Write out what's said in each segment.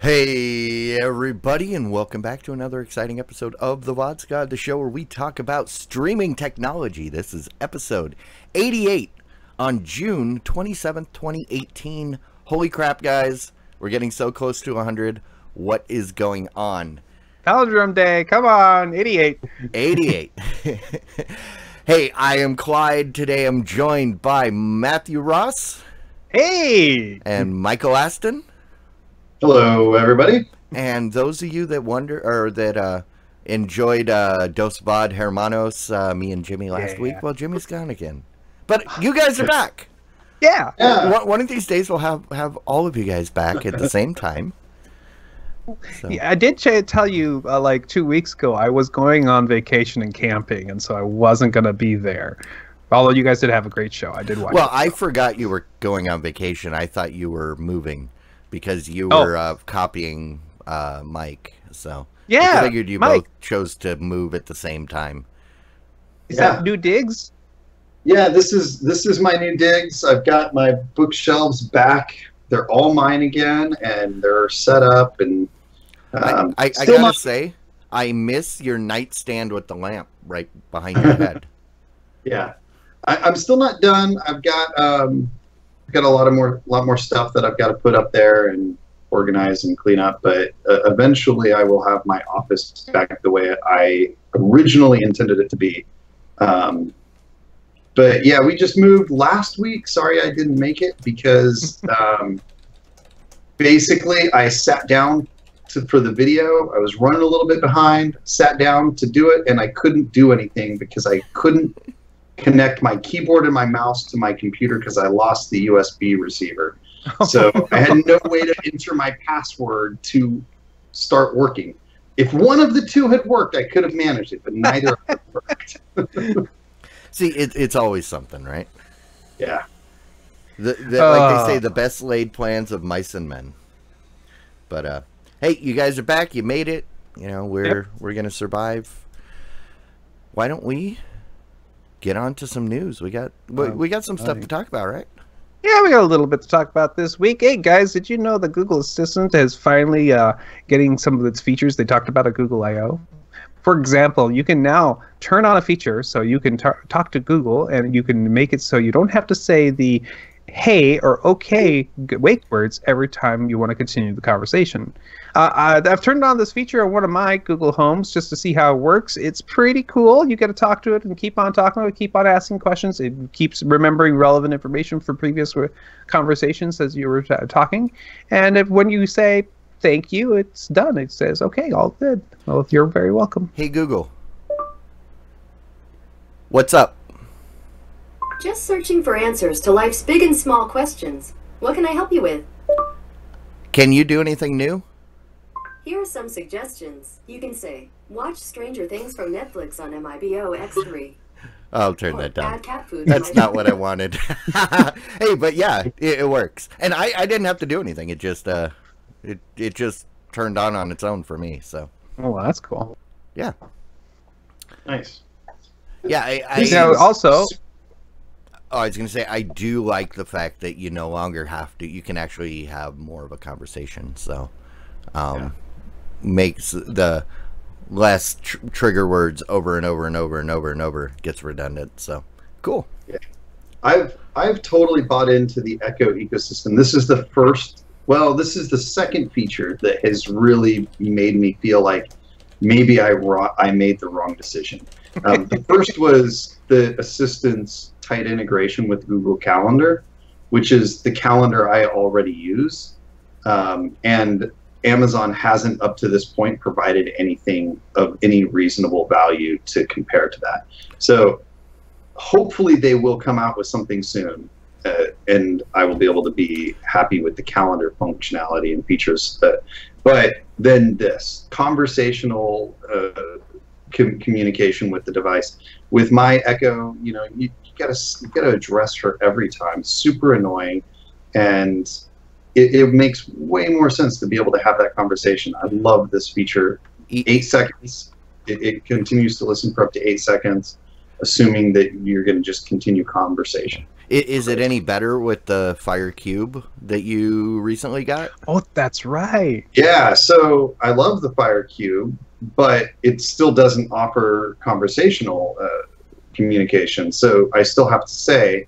Hey everybody, and welcome back to another exciting episode of the VODs God, the show where we talk about streaming technology. This is episode 88 on June 27th, 2018. Holy crap, guys. We're getting so close to 100. What is going on? Palindrome Day, come on, 88. 88. Hey, I am Clyde. Today I'm joined by Matthew Ross. Hey! And Michael Aston. Hello, everybody. And those of you that wonder or that enjoyed Dos Vod Hermanos, me and Jimmy last week, well, Jimmy's gone again. But you guys are back. Yeah. One of these days we'll have all of you guys back at the same time. So. Yeah, I did tell you like 2 weeks ago I was going on vacation and camping, and so I wasn't going to be there. Although you guys did have a great show. I did watch it. I forgot you were going on vacation. I thought you were moving. Because you were copying Mike, so yeah, I figured you both chose to move at the same time. Is that new digs? Yeah, this is my new digs. I've got my bookshelves back. They're all mine again, and they're set up. And I gotta say, I miss your nightstand with the lamp right behind your head. Yeah, I'm still not done. I've got a lot more stuff that I've got to put up there and organize and clean up, but eventually I will have my office back the way I originally intended it to be. But yeah, we just moved last week. Sorry I didn't make it because basically I sat down for the video. I was running a little bit behind, sat down to do it, and I couldn't do anything because I couldn't connect my keyboard and my mouse to my computer because I lost the USB receiver. So I had no way to enter my password to start working. If one of the two had worked, I could have managed it, but neither of them worked. See, it's always something, right? Yeah. Like they say, the best laid plans of mice and men. But hey, you guys are back. You made it. You know, we're gonna survive. Why don't we get on to some news? We got some stuff to talk about, right? Yeah, we got a little bit to talk about this week. Hey guys, did you know the Google Assistant is finally getting some of its features they talked about at Google I/O? For example, you can now turn on a feature so you can talk to Google, and you can make it so you don't have to say the hey or okay wake words every time you want to continue the conversation. I've turned on this feature on one of my Google Homes just to see how it works. It's pretty cool. You get to talk to it and keep on talking to it, keep on asking questions. It keeps remembering relevant information from previous conversations as you were talking. And when you say thank you, it's done. It says, okay, all good. Well, you're very welcome. Hey, Google. What's up? Just searching for answers to life's big and small questions. What can I help you with? Can you do anything new? Here are some suggestions. You can say, watch Stranger Things from Netflix on MIBO X3. I'll turn that down. Add cat food. That's not what I wanted. Hey, but yeah, it works. And I didn't have to do anything. It just it just turned on its own for me. So. Oh, well, that's cool. Yeah. Nice. Yeah, also. Oh, I was going to say, I do like the fact that you no longer have to, you can actually have more of a conversation. So, makes the less trigger words over and over and over and over and over gets redundant. So, cool. Yeah. I've totally bought into the Echo ecosystem. This is the first, well, this is the second feature that has really made me feel like maybe I made the wrong decision. The first was the Assistant's tight integration with Google Calendar, which is the calendar I already use. And Amazon hasn't up to this point provided anything of any reasonable value to compare to that. So hopefully they will come out with something soon. and I will be able to be happy with the calendar functionality and features. But then this conversational communication with the device. With my Echo, you know, you gotta address her every time. Super annoying, and it makes way more sense to be able to have that conversation. I love this feature. 8 seconds. It continues to listen for up to 8 seconds, assuming that you're going to just continue conversation. Is it any better with the Fire Cube that you recently got? Oh, that's right. Yeah, so I love the Fire Cube, but it still doesn't offer conversational communication. So I still have to say,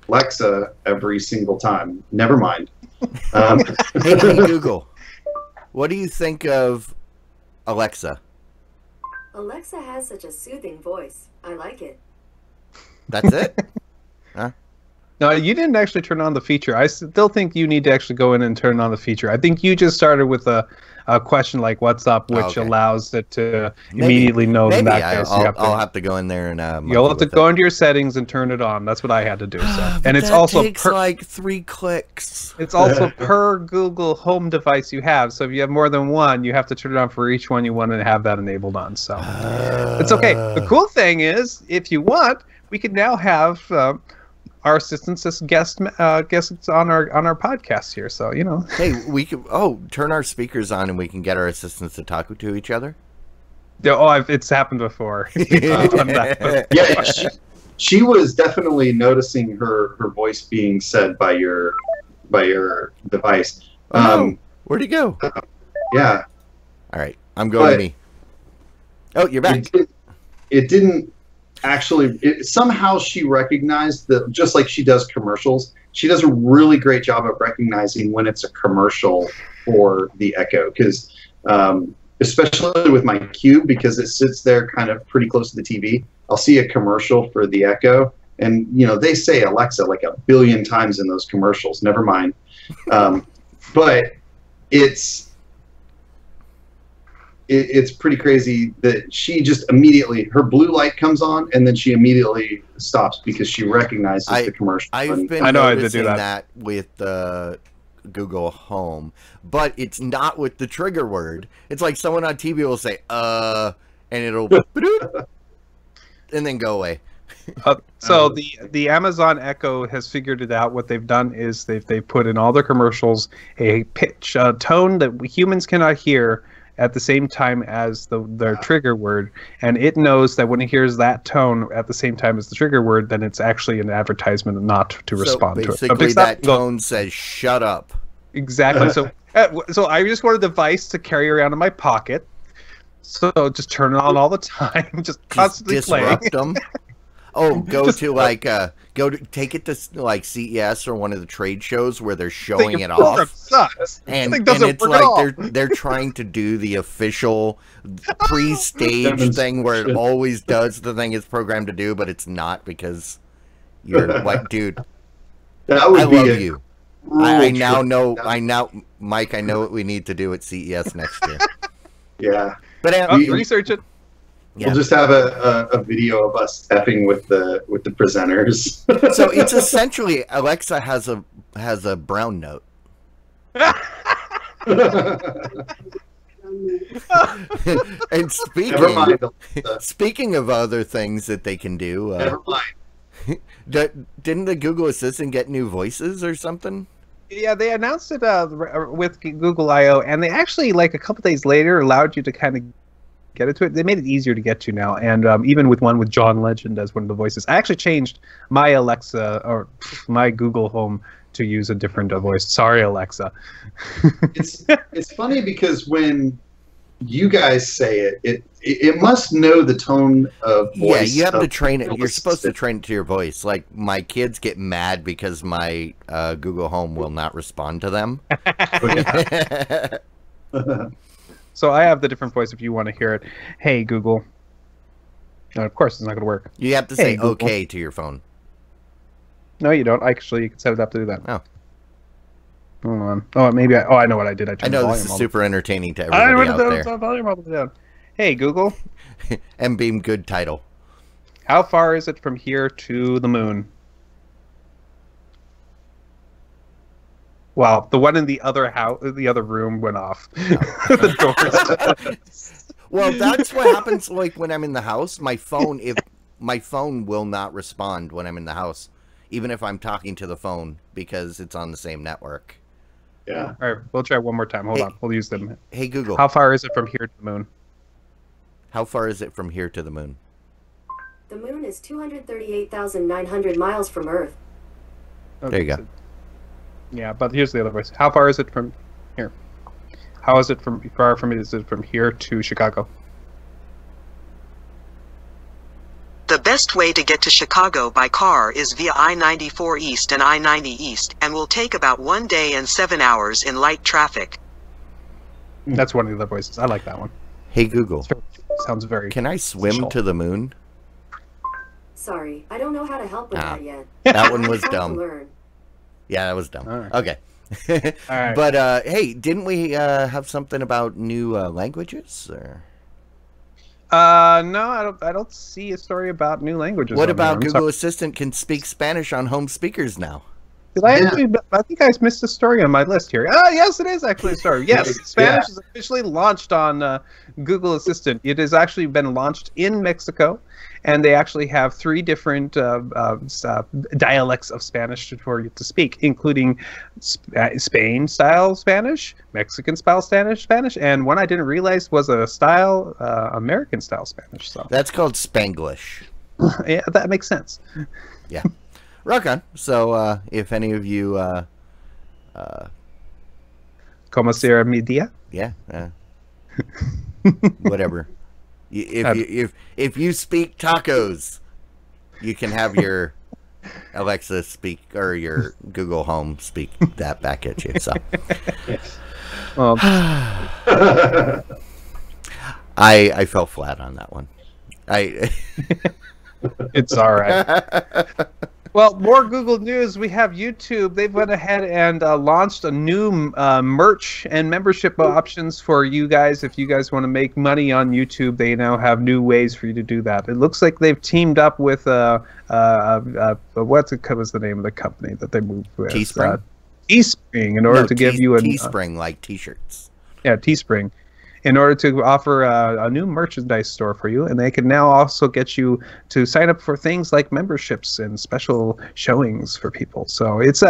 Alexa, every single time. Never mind. Hey, Google, what do you think of Alexa? Alexa has such a soothing voice. I like it. That's it? Huh? No, you didn't actually turn on the feature. I still think you need to actually go in and turn on the feature. I think you just started with a question like "What's up," which allows it to immediately know maybe that. I'll have to go in there and you'll have to go into your settings and turn it on. That's what I had to do. So. And it's that also takes like 3 clicks. It's also per Google Home device you have. So if you have more than one, you have to turn it on for each one you want to have that enabled on. So it's okay. The cool thing is, if you want, we can now have our assistants as guests on our podcast here. So you know, hey, we can turn our speakers on and we can get our assistants to talk to each other. Yeah, it's happened before. Yeah, she was definitely noticing her voice being said by your device. Where'd he go? Yeah. All right, I'm going to me. Oh, you're back. It didn't actually. Somehow she recognized that, just like she does commercials. She does a really great job of recognizing when it's a commercial for the Echo, because especially with my Cube, because it sits there kind of pretty close to the TV. I'll see a commercial for the Echo, and you know they say Alexa like 1 billion times in those commercials. Never mind, but it's pretty crazy that she just immediately, her blue light comes on and then she immediately stops because she recognizes the commercial. I've been noticing that with Google Home, but it's not with the trigger word. It's like someone on TV will say, and it'll and then go away. So the Amazon Echo has figured it out. What they've done is they've put in all their commercials a pitch, a tone that humans cannot hear at the same time as their trigger word, and it knows that when it hears that tone at the same time as the trigger word, then it's actually an advertisement and not to respond to it. Basically, that tone says "shut up." Exactly. So I just want a device to carry around in my pocket. So just turn it on all the time, just constantly disrupt playing. them. Take it to like CES or one of the trade shows where they're showing it off. Sucks. And it's like they're trying to do the official pre-stage thing where it always does the thing it's programmed to do, but it's not, because you're like, dude, I love you. I know, Mike, I know what we need to do at CES next year. Yeah. But research it. Yeah. We'll just have a video of us effing with the presenters. So it's essentially Alexa has a brown note. And speaking of other things that they can do, never mind. Didn't the Google Assistant get new voices or something? Yeah, they announced it with Google I/O, and they actually, like a couple days later, allowed you to kind of get it to it. They made it easier to get to now, and even with one with John Legend as one of the voices. I actually changed my Alexa or my Google Home to use a different voice. Sorry, Alexa. It's funny because when you guys say it must know the tone of voice. Yeah, you have to train it. You're supposed to train it to your voice. Like, my kids get mad because my Google Home will not respond to them. So I have the different voice if you want to hear it. Hey, Google. No, of course, it's not going to work. You have to say okay to your phone. No, you don't. Actually, you can set it up to do that. Oh. Hold on. Oh, maybe I know what I did. I know this is super entertaining to everybody out there. Volume up and down. Hey, Google. M-Beam, good title. How far is it from here to the moon? Well, the one in the other house, the other room, went off. The doors. Well, that's what happens. Like when I'm in the house, my phone will not respond when I'm in the house, even if I'm talking to the phone because it's on the same network. Yeah. All right, we'll try one more time. Hold on, we'll use them. Hey Google, How far is it from here to the moon? how far is it from here to the moon? The moon is 238,900 miles from Earth. There you go. Yeah, but here's the other voice. How far is it from here? How is it far from is it from here to Chicago? The best way to get to Chicago by car is via I-94 East and I-90 East, and will take about 1 day and 7 hours in light traffic. That's one of the other voices. I like that one. Hey Google, Sounds very. can I swim official. to the moon? Sorry, I don't know how to help with that yet. That one was Time to dumb. learn. Yeah, that was dumb. All right. Okay. All right. But hey, didn't we have something about new languages? Or No, I don't see a story about new languages. what on about there. I'm Google Assistant can speak Spanish on home speakers now? Did I actually? I think I missed a story on my list here. Ah, yes, it is actually a story. Yes, Spanish is officially launched on Google Assistant. It has actually been launched in Mexico, and they actually have 3 different dialects of Spanish for you to speak, including Spain-style Spanish, Mexican-style Spanish, and one I didn't realize was a style American-style Spanish. So That's called Spanglish. yeah, that makes sense. Yeah. Rock on. So if any of you Como se mi dia? yeah, whatever. If you speak tacos, you can have your Alexa speak or your Google Home speak that back at you. So Well, I fell flat on that one. it's all right. Well, more Google news. We have YouTube. They've went ahead and launched a new merch and membership options for you guys. If you guys want to make money on YouTube, they now have new ways for you to do that. It looks like they've teamed up with what was the name of the company that they moved with? Teespring? Teespring, in order to give you a Teespring like T-shirts. Yeah, Teespring, in order to offer a new merchandise store for you, and they can now also get you to sign up for things like memberships and special showings for people. So it's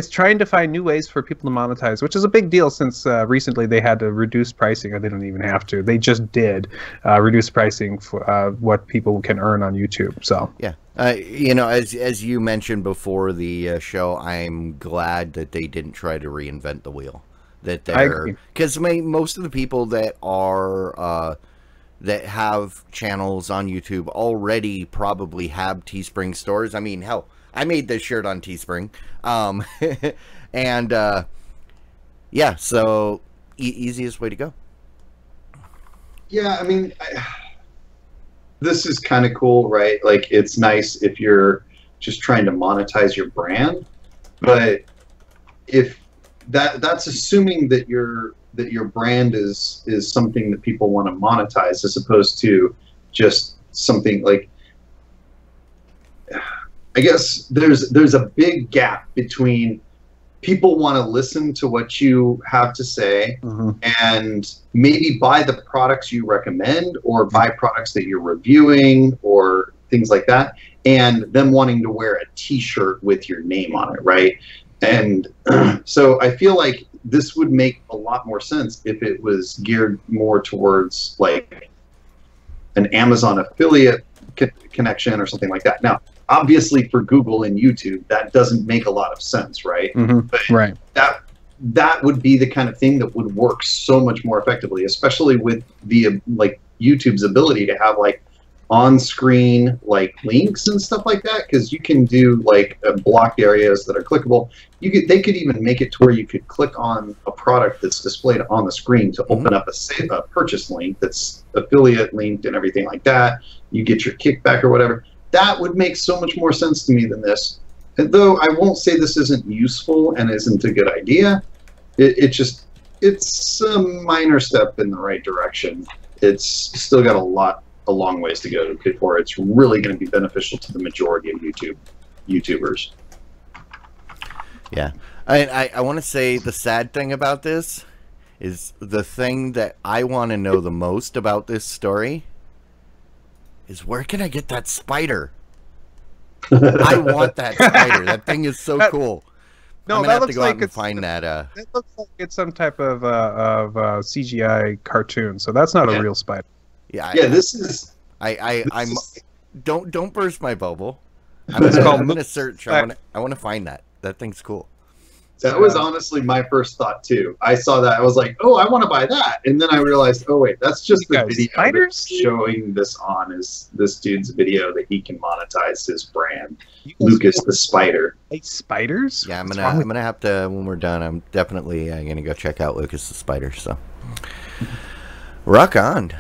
trying to find new ways for people to monetize, which is a big deal since recently they had to reduce pricing, or they don't even have to. They just did reduce pricing for what people can earn on YouTube. So Yeah. As you mentioned before the show, I'm glad that they didn't try to reinvent the wheel. That they're because most of the people that are that have channels on YouTube already probably have Teespring stores. I mean, hell, I made this shirt on Teespring, and yeah, so easiest way to go. Yeah, I mean, this is kind of cool, right? Like, it's nice if you're just trying to monetize your brand, but if that's assuming that your brand is something that people want to monetize, as opposed to just something like, I guess there's a big gap between people want to listen to what you have to say and maybe buy the products you recommend or buy products that you're reviewing or things like that, and them wanting to wear a t-shirt with your name on it, right? And so I feel like this would make a lot more sense if it was geared more towards like an Amazon affiliate connection or something like that. Now, obviously for Google and YouTube, that doesn't make a lot of sense, right? But right. That would be the kind of thing that would work so much more effectively, especially with the like YouTube's ability to have like on-screen like links and stuff like that, because you can do like blocked areas that are clickable. They could even make it to where you could click on a product that's displayed on the screen to open up a purchase link that's affiliate linked and everything like that. You get your kickback or whatever. That would make so much more sense to me than this. And though I won't say this isn't useful and isn't a good idea, it's a minor step in the right direction. It's still got a long ways to go before it's really going to be beneficial to the majority of YouTubers. Yeah. I want to say the sad thing about this is the thing that I want to know the most about this story is where can I get that spider? I want that spider. That thing is so cool. No, I'm gonna that have to looks go out like and it's find that. It looks like it's some type of CGI cartoon. So that's not a real spider. Yeah, Yeah, this is. I'm. Don't burst my bubble. It's called I'm gonna search. I want to find that. That thing's cool. That was honestly my first thought too. I saw that, I was like, "Oh, I want to buy that," and then I realized, "Oh wait, that's just the video spiders? showing this on is this dude's video that he can monetize his brand, Lucas the Spider." Like spiders? Yeah, I'm gonna have to when we're done. I'm definitely gonna go check out Lucas the Spider. So, rock on.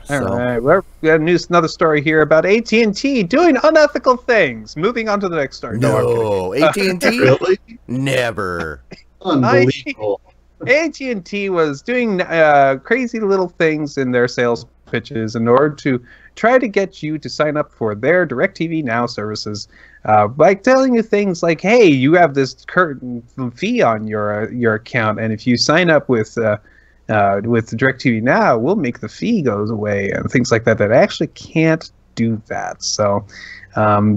All right, we got another story here about AT&T doing unethical things. Moving on to the next story. No, AT&T? Really? Never. Unbelievable. AT&T was doing crazy little things in their sales pitches in order to try to get you to sign up for their DirecTV Now services by telling you things like, "Hey, you have this current fee on your account, and if you sign up with DirecTV Now, we'll make the fee goes away," and things like that. That actually can't do that. So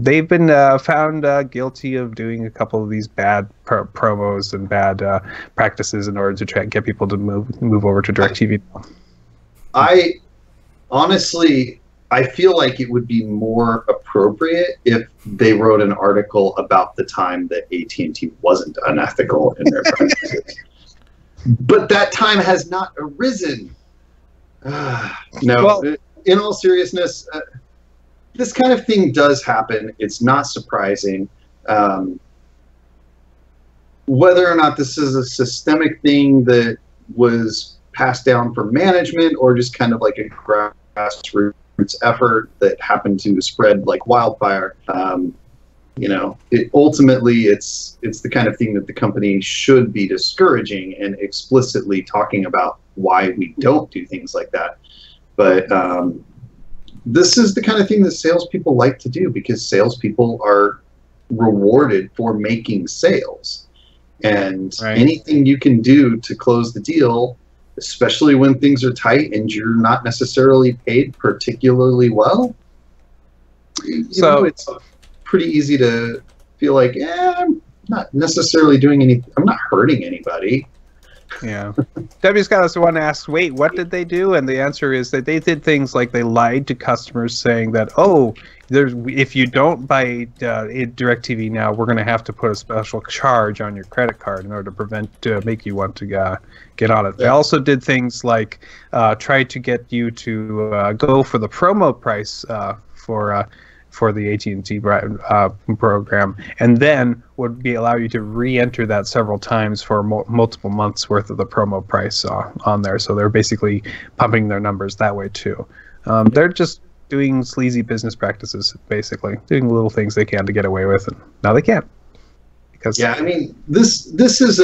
they've been found guilty of doing a couple of these bad promos and bad practices in order to try and get people to move over to DirecTV Now. I honestly, I feel like it would be more appropriate if they wrote an article about the time that AT&T wasn't unethical in their practices. But that time has not arisen. No, well, in all seriousness, this kind of thing does happen. It's not surprising. Whether or not this is a systemic thing that was passed down from management or just kind of like a grassroots effort that happened to spread like wildfire, ultimately it's the kind of thing that the company should be discouraging and explicitly talking about why we don't do things like that. But this is the kind of thing that salespeople like to do because salespeople are rewarded for making sales. And anything you can do to close the deal, especially when things are tight and you're not necessarily paid particularly well, it's pretty easy to feel like, I'm not necessarily doing anything. I'm not hurting anybody. Yeah. Debbie Scott is the one who asked, wait, what did they do? And the answer is that they did things like they lied to customers saying that, if you don't buy DirecTV Now, we're going to have to put a special charge on your credit card in order to make you want to get on it. They also did things like try to get you to go for the promo price for the AT&T program, and then would allow you to re-enter that several times for multiple months worth of the promo price on there. So they're basically pumping their numbers that way too. They're just doing sleazy business practices, basically doing little things they can to get away with, and now they can't. Because I mean, this is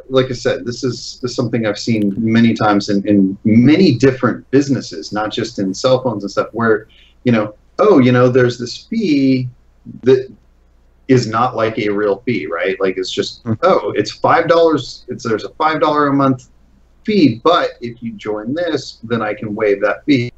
like I said, this is something I've seen many times in many different businesses, not just in cell phones and stuff, where there's this fee that is not like a real fee, right? Like it's just, it's $5. There's a $5 a month fee, but if you join this, then I can waive that fee.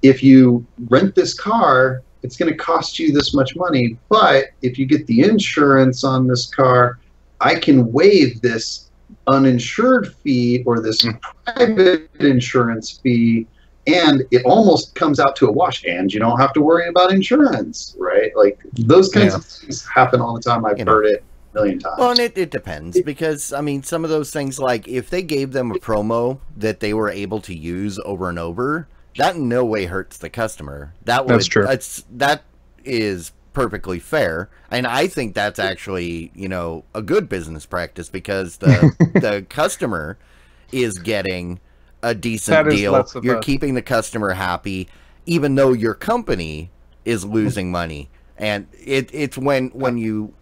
If you rent this car, it's going to cost you this much money, but if you get the insurance on this car, I can waive this uninsured fee or this private insurance fee. And it almost comes out to a wash, and you don't have to worry about insurance, right? Like those kinds of things happen all the time. I've heard it a million times. Well, and it depends because, I mean, some of those things, like if they gave them a promo that they were able to use over and over, that in no way hurts the customer. That's true. That is perfectly fair. And I think that's actually, a good business practice because the customer is getting a decent deal. You're keeping the customer happy, even though your company is losing money. And it's when you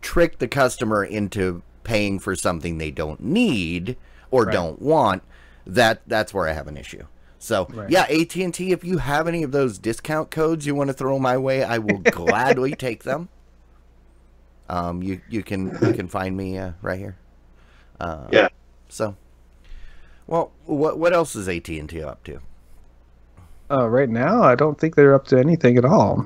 trick the customer into paying for something they don't need or don't want, that's where I have an issue. So Right. yeah, AT&T, if you have any of those discount codes you want to throw my way, I will gladly take them. You can find me right here. Yeah. So, well, what else is AT&T up to? Right now, I don't think they're up to anything at all.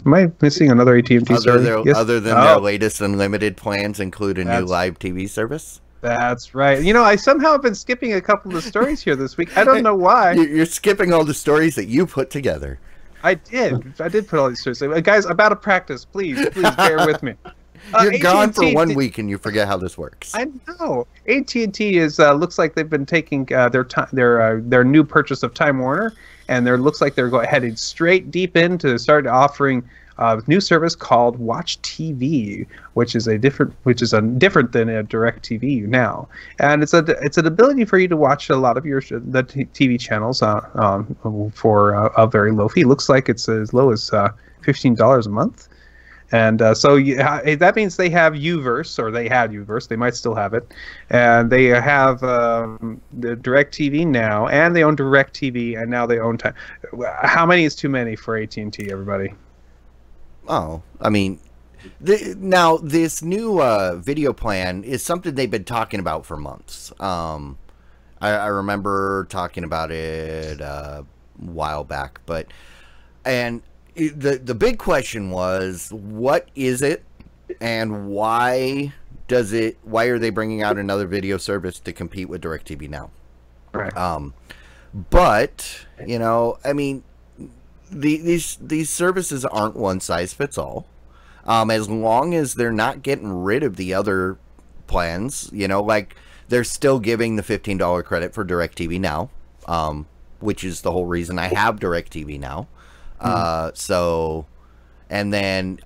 Am I missing another AT&T story? Yes. Other than their latest unlimited plans include a new That's- live TV service? That's right. You know, I somehow have been skipping a couple of stories here this week. I don't know why. You're skipping all the stories that you put together. I did put all these stories. Guys, I'm out of practice. Please bear with me. You're gone for AT&T 1 week and you forget how this works. I know. AT&T is looks like they've been taking their new purchase of Time Warner, and looks like they're headed straight deep in to start offering a new service called Watch TV, which is different than a Direct TV now, and it's an ability for you to watch a lot of the TV channels for a very low fee. Looks like it's as low as $15 a month. And so that means they have Uverse, or they had Uverse. They might still have it. And they have the DirecTV now, and they own DirecTV, and now they own Time. How many is too many for AT&T, everybody? Oh, I mean, now this new video plan is something they've been talking about for months. I remember talking about it a while back, the big question was, what is it, and why are they bringing out another video service to compete with DirecTV Now? Right. But you know, I mean, these services aren't one size fits all. As long as they're not getting rid of the other plans, you know, like they're still giving the $15 credit for DirecTV Now, which is the whole reason I have DirecTV Now. So, and then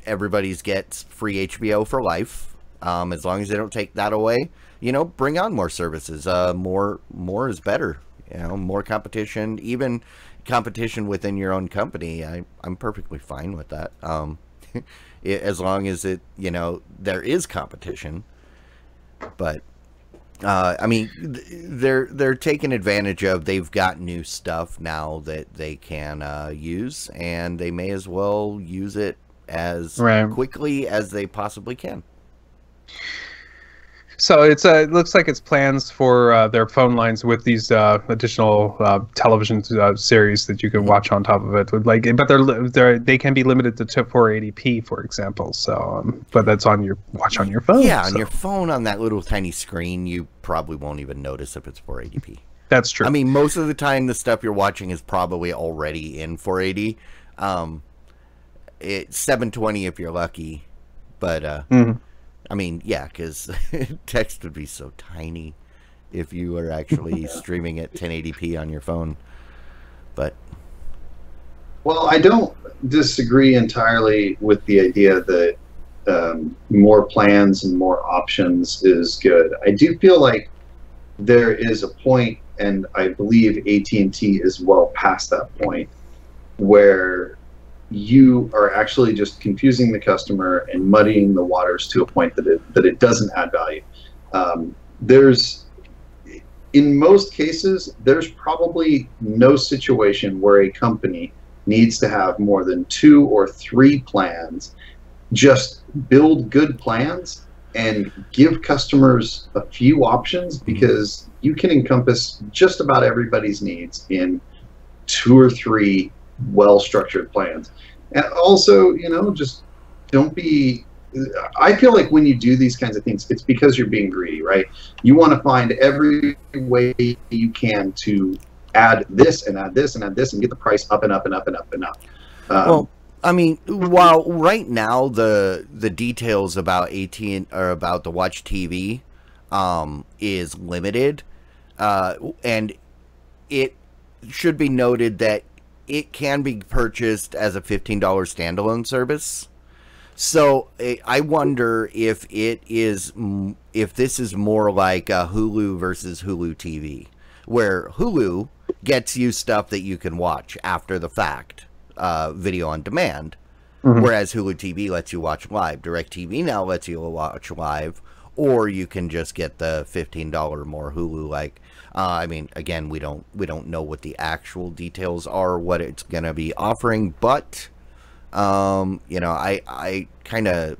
everybody's gets free HBO for life. As long as they don't take that away, you know, bring on more services. More is better. You know, more competition, even competition within your own company. I'm perfectly fine with that. As long as there is competition. But I mean, they're taking advantage of. They've got new stuff now that they can use, and they may as well use it as quickly as they possibly can. So it looks like it's plans for their phone lines with these additional television series that you can watch on top of it. But they can be limited to 480p, for example. So, but that's on your phone. Yeah, on your phone, on that little tiny screen, you probably won't even notice if it's 480p. That's true. I mean, most of the time, the stuff you're watching is probably already in 480. It's 720 if you're lucky, but. I mean, yeah, because text would be so tiny if you were actually streaming at 1080p on your phone. But well, I don't disagree entirely with the idea that more plans and more options is good. I do feel like there is a point, and I believe AT&T is well past that point, where you are actually just confusing the customer and muddying the waters to a point that it doesn't add value. In most cases, there's probably no situation where a company needs to have more than 2 or 3 plans. Just build good plans and give customers a few options, because you can encompass just about everybody's needs in 2 or 3 well-structured plans. And also, you know, just don't be. I feel like when you do these kinds of things, it's because you're being greedy, right? You want to find every way you can to add this and add this and add this and get the price up and up and up and up and up. Well, I mean, while right now the details about about the Watch TV is limited, and it should be noted that it can be purchased as a $15 standalone service. So I wonder if this is more like a Hulu versus Hulu TV, where Hulu gets you stuff that you can watch after the fact, video on demand, whereas Hulu TV lets you watch live. DirecTV Now lets you watch live, or you can just get the $15 more Hulu. Like, I mean, again, we don't know what the actual details are, what it's gonna be offering, but you know, I kind of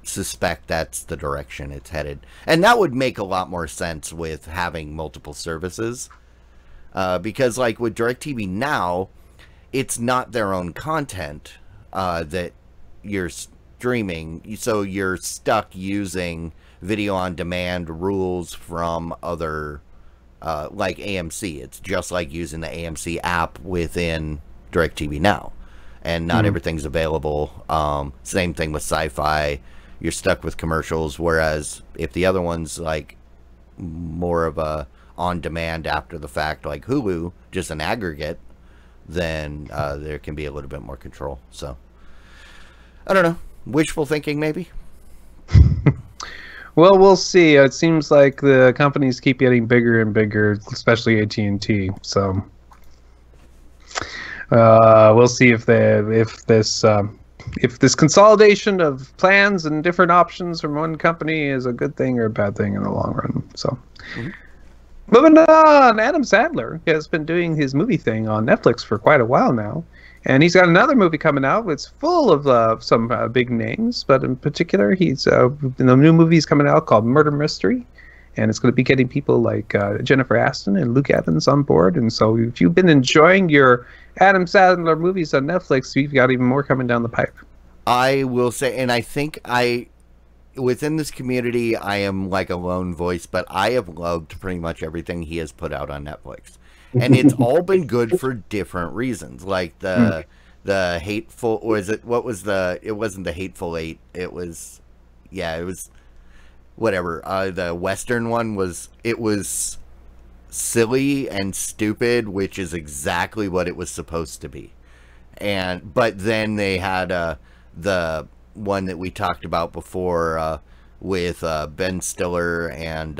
suspect that's the direction it's headed, and that would make a lot more sense with having multiple services, because like with DirecTV Now, it's not their own content that you're streaming, so you're stuck using video on demand rules from other like AMC. It's just like using the AMC app within DirecTV Now, and not everything's available. Same thing with Sci-Fi. You're stuck with commercials, whereas if the other one's like more of a on demand after the fact, like Hulu, just an aggregate, then there can be a little bit more control. So I don't know, wishful thinking maybe. Well, we'll see. It seems like the companies keep getting bigger and bigger, especially AT&T. So we'll see if this consolidation of plans and different options from one company is a good thing or a bad thing in the long run. So, moving on, Adam Sandler has been doing his movie thing on Netflix for quite a while now, and he's got another movie coming out. It's full of some big names, but in particular, he's the new movie is coming out called Murder Mystery, and it's going to be getting people like Jennifer Aston and Luke Evans on board. And so, if you've been enjoying your Adam Sandler movies on Netflix, we've got even more coming down the pipe. I will say, and I think within this community, I am like a lone voice, but I have loved pretty much everything he has put out on Netflix. And it's all been good for different reasons. Like the Hateful, or is it, what was it wasn't the Hateful Eight. It was whatever. The Western one was silly and stupid, which is exactly what it was supposed to be. But then they had the one that we talked about before with Ben Stiller and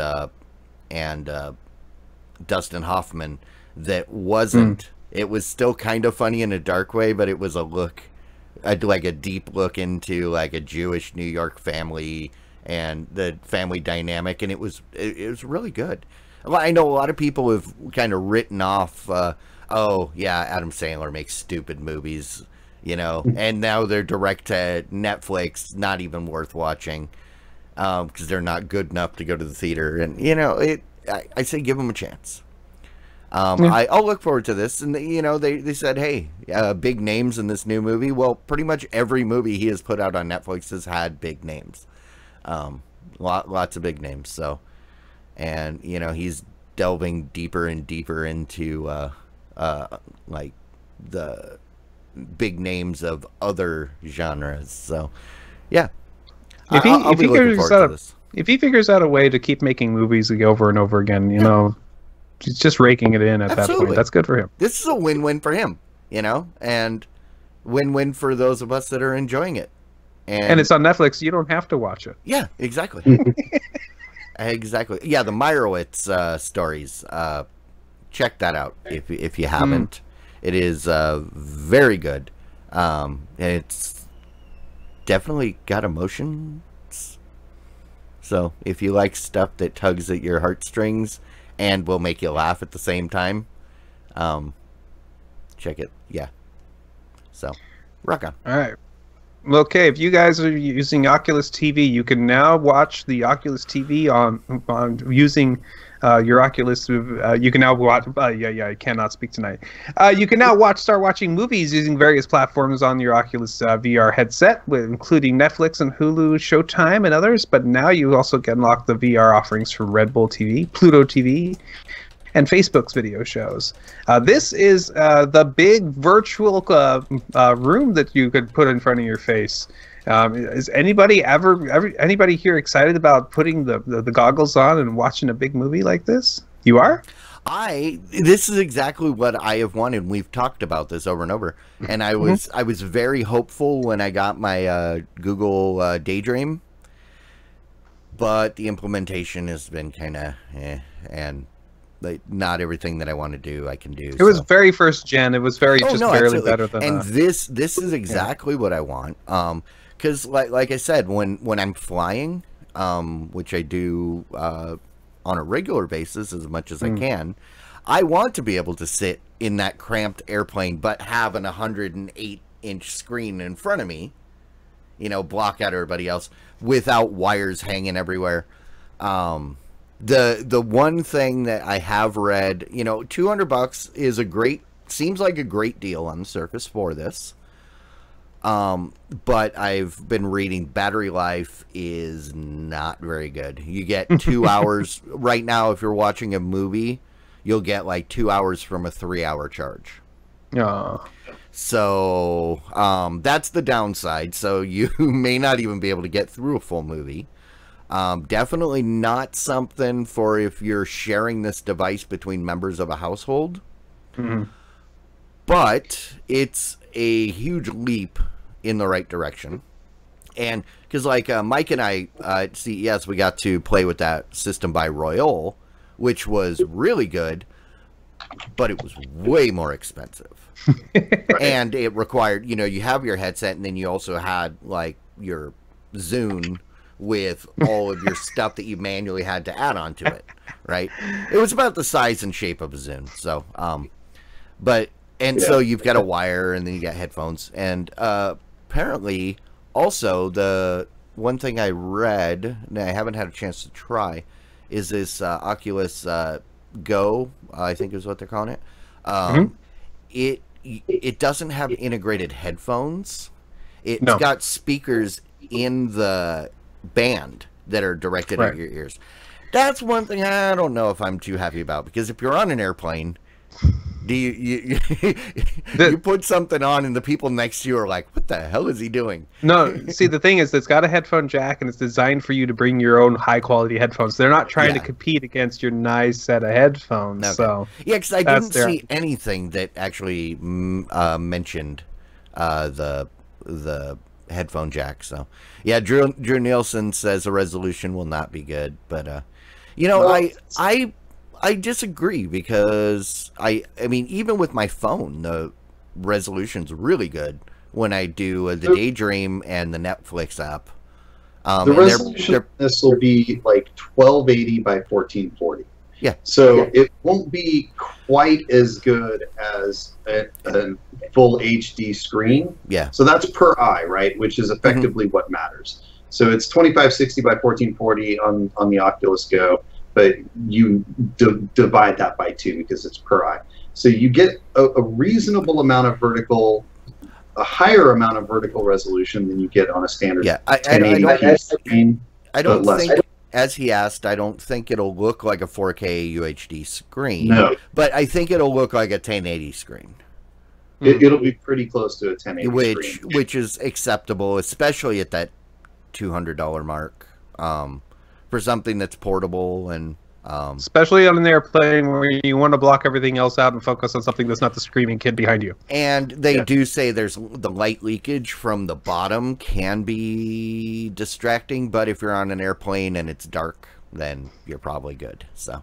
Dustin Hoffman, that wasn't it was still kind of funny in a dark way, but it was like a deep look into like a Jewish New York family and the family dynamic, and it was really good. I know a lot of people have kind of written off, oh, yeah, Adam Sandler makes stupid movies, you know, and now they're direct to Netflix, not even worth watching, because they're not good enough to go to the theater. And, you know, I say give them a chance. I'll look forward to this. And, you know, they said, hey, big names in this new movie. Well, pretty much every movie he has put out on Netflix has had big names. Lots of big names, so... And, you know, he's delving deeper and deeper into, like, the big names of other genres. So, yeah. If he figures out a way to keep making movies over and over again, you know, he's just raking it in at that point. That's good for him. This is a win-win for him, you know, and win-win for those of us that are enjoying it. And it's on Netflix. You don't have to watch it. Yeah, exactly. Exactly. Yeah, the Meyerowitz stories. Check that out if you haven't. It is very good. And it's definitely got emotions. So if you like stuff that tugs at your heartstrings and will make you laugh at the same time, check it. Yeah. So, rock on. All right. Okay, if you guys are using Oculus TV, you can now watch the Oculus TV on using your Oculus. You can now watch. I cannot speak tonight. You can now start watching movies using various platforms on your Oculus VR headset, including Netflix and Hulu, Showtime, and others. But now you also can unlock the VR offerings from Red Bull TV, Pluto TV, and Facebook's video shows. This is the big virtual room that you could put in front of your face. Is anybody anybody here excited about putting the goggles on and watching a big movie like this? You are? This is exactly what I have wanted. We've talked about this over and over, and I was very hopeful when I got my Google Daydream, but the implementation has been kind of and not everything that I want to do I can do. It was very first gen. It was very barely absolutely better than that. And this is exactly what I want. Because like I said, when I'm flying, which I do on a regular basis as much as I can, I want to be able to sit in that cramped airplane but have an 108-inch screen in front of me, you know, block out everybody else without wires hanging everywhere. The one thing that I have read, you know, $200 seems like a great deal on the surface for this. But I've been reading battery life is not very good. You get 2 hours right now. If you're watching a movie, you'll get like 2 hours from a 3-hour charge. So, that's the downside. So you may not even be able to get through a full movie. Definitely not something for if you're sharing this device between members of a household. But it's a huge leap in the right direction. And because like Mike and I at CES, we got to play with that System by Royole, which was really good, but it was way more expensive. And it required, you know, you have your headset, and then you also had like your Zune with all of your stuff that you manually had to add onto it, right? It was about the size and shape of a Zune. So, so you've got a wire, and then you got headphones, and apparently also the one thing I read, and I haven't had a chance to try, is this Oculus Go, I think is what they're calling it. It doesn't have integrated headphones. It's got speakers in the band that are directed at your ears. That's one thing I don't know if I'm too happy about, because if you're on an airplane, do you put something on and the people next to you are like, what the hell is he doing? No, see, the thing is, it's got a headphone jack, and it's designed for you to bring your own high-quality headphones. They're not trying to compete against your nice set of headphones. So yeah, because I didn't see anything that actually mentioned the headphone jack. So yeah, Drew Nielsen says the resolution will not be good, but you know, I disagree, because I mean, even with my phone, the resolution's really good when I do the Daydream and the Netflix app. The resolution of this will be like 1280 by 1440. Yeah. So it won't be quite as good as a full HD screen. Yeah. So that's per eye, right? Which is effectively what matters. So it's 2560 by 1440 on the Oculus Go, but you divide that by 2 because it's per eye. So you get a reasonable amount of a higher amount of vertical resolution than you get on a standard 1080p screen. I don't think, as he asked, I don't think it'll look like a 4K UHD screen. No. But I think it'll look like a 1080 screen. It'll be pretty close to a 1080 screen. Which is acceptable, especially at that $200 mark. For something that's portable and especially on an airplane where you want to block everything else out and focus on something that's not the screaming kid behind you. And they do say there's the light leakage from the bottom can be distracting, but if you're on an airplane and it's dark, then you're probably good. So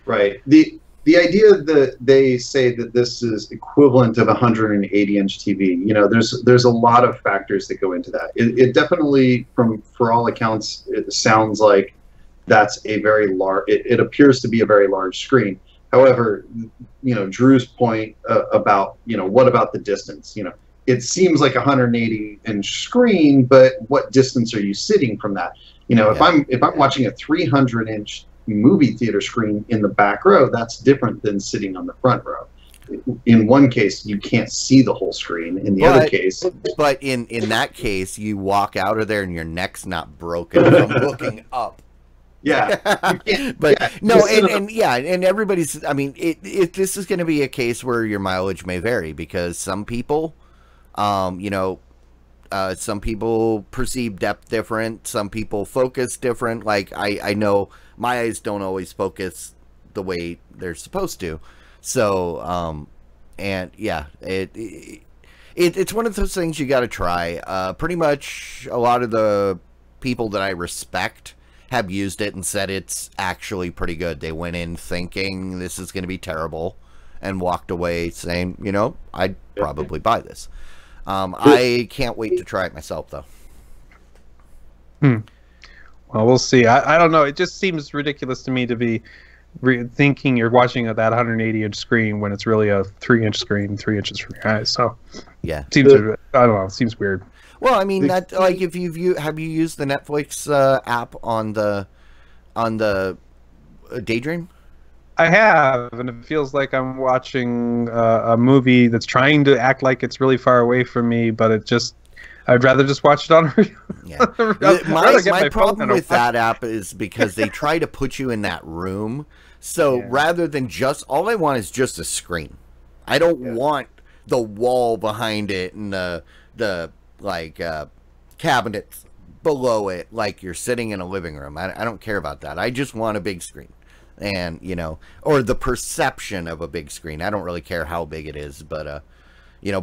right. The idea that they say that this is equivalent of a 180-inch TV, you know, there's a lot of factors that go into that. It definitely, for all accounts, it sounds like that's a very large. It appears to be a very large screen. However, you know, Drew's point about, you know, what about the distance? You know, it seems like a 180-inch screen, but what distance are you sitting from that? You know, if I'm watching a 300-inch movie theater screen in the back row, that's different than sitting on the front row. In one case, you can't see the whole screen. In the other case, but in that case, you walk out of there and your neck's not broken from looking up. Yeah, but no, and everybody's. I mean, this is going to be a case where your mileage may vary, because some people, you know, some people perceive depth different. Some people focus different. Like I know my eyes don't always focus the way they're supposed to. So, and yeah, it's one of those things you got to try. Pretty much a lot of the people that I respect have used it and said it's actually pretty good. They went in thinking this is going to be terrible and walked away saying, you know, I'd probably buy this. I can't wait to try it myself, though. Well, we'll see. I don't know. It just seems ridiculous to me to be thinking you're watching at that 180-inch screen when it's really a 3-inch screen, 3 inches from your eyes. So Yeah. it seems, I don't know. It seems weird. Well, I mean, that like if have you used the Netflix app on the Daydream? I have, and it feels like I'm watching a movie that's trying to act like it's really far away from me, but I'd rather just watch it on. Yeah. My problem with that app is because they try to put you in that room. So rather than all I want is just a screen. I don't want the wall behind it and the cabinets below it like you're sitting in a living room. I don't care about that. I just want a big screen. And, or the perception of a big screen. I don't really care how big it is, but,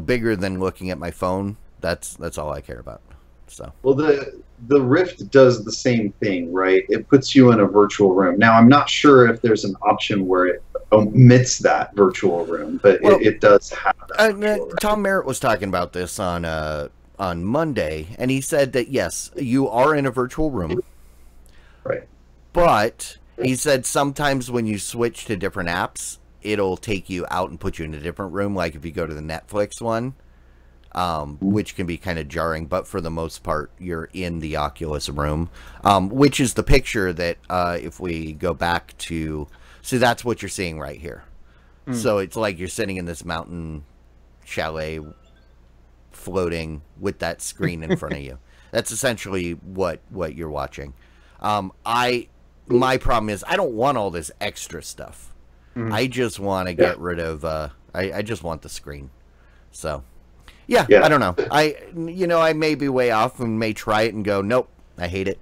bigger than looking at my phone, that's all I care about. So. Well, the Rift does the same thing, right? It puts you in a virtual room. Now, I'm not sure if there's an option where it omits that virtual room, but it does have that. Tom Merritt was talking about this on Monday, and he said that, yes, you are in a virtual room. Right. But he said sometimes when you switch to different apps, it'll take you out and put you in a different room, like if you go to the Netflix one. Which can be kind of jarring, but for the most part, you're in the Oculus room, which is the picture that if we go back to, see, that's what you're seeing right here. So it's like you're sitting in this mountain chalet floating with that screen in front of you. That's essentially what you're watching. My problem is I don't want all this extra stuff. I just want to get rid of, I just want the screen. So. Yeah, I don't know. I may be way off and may try it and go, nope, I hate it.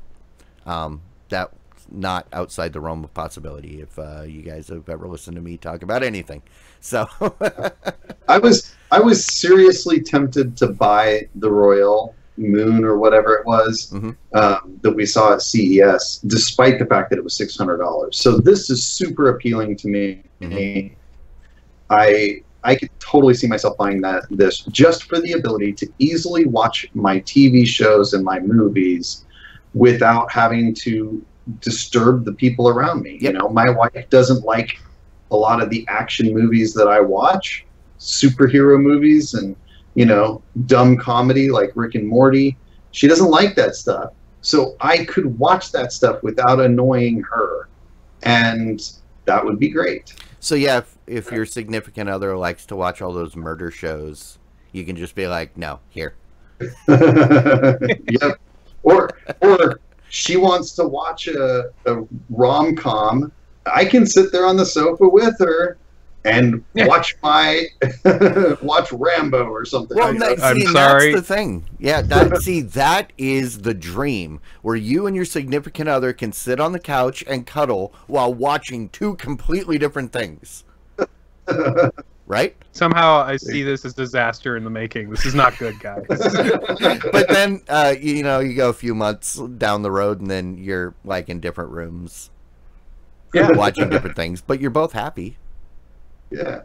That's not outside the realm of possibility if you guys have ever listened to me talk about anything. So I was seriously tempted to buy the Royal Moon or whatever it was that we saw at CES, despite the fact that it was $600. So this is super appealing to me. I could totally see myself buying this just for the ability to easily watch my TV shows and my movies without having to disturb the people around me. Yep. My wife doesn't like a lot of the action movies that I watch, superhero movies and, dumb comedy like Rick and Morty. She doesn't like that stuff. So I could watch that stuff without annoying her. And that would be great. So yeah, if your significant other likes to watch all those murder shows, you can just be like, no, here. Yep. Or she wants to watch a rom-com. I can sit there on the sofa with her and watch watch Rambo or something. Well, that's the thing. Yeah, that is the dream, where you and your significant other can sit on the couch and cuddle while watching two completely different things. Right? Somehow I see this as disaster in the making. This is not good, guys. But then, you go a few months down the road and then you're like in different rooms. Yeah. Watching different things, but you're both happy. Yeah.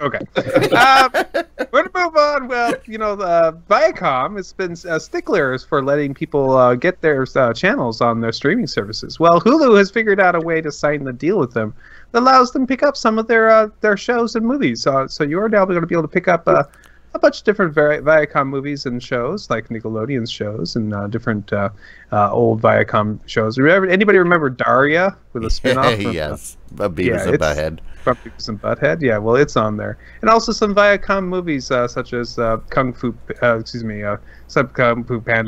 Okay. We're going to move on. Well, Viacom has been sticklers for letting people get their channels on their streaming services. Well, Hulu has figured out a way to sign the deal with them that allows them to pick up some of their shows and movies. So you're now going to be able to pick up a bunch of different Viacom movies and shows, like Nickelodeon's shows and different old Viacom shows. Anybody remember Daria with a spin-off? Yes, Beavis and Butthead. Beavis and Butthead, yeah. Well, it's on there, and also some Viacom movies such as Kung Fu Panda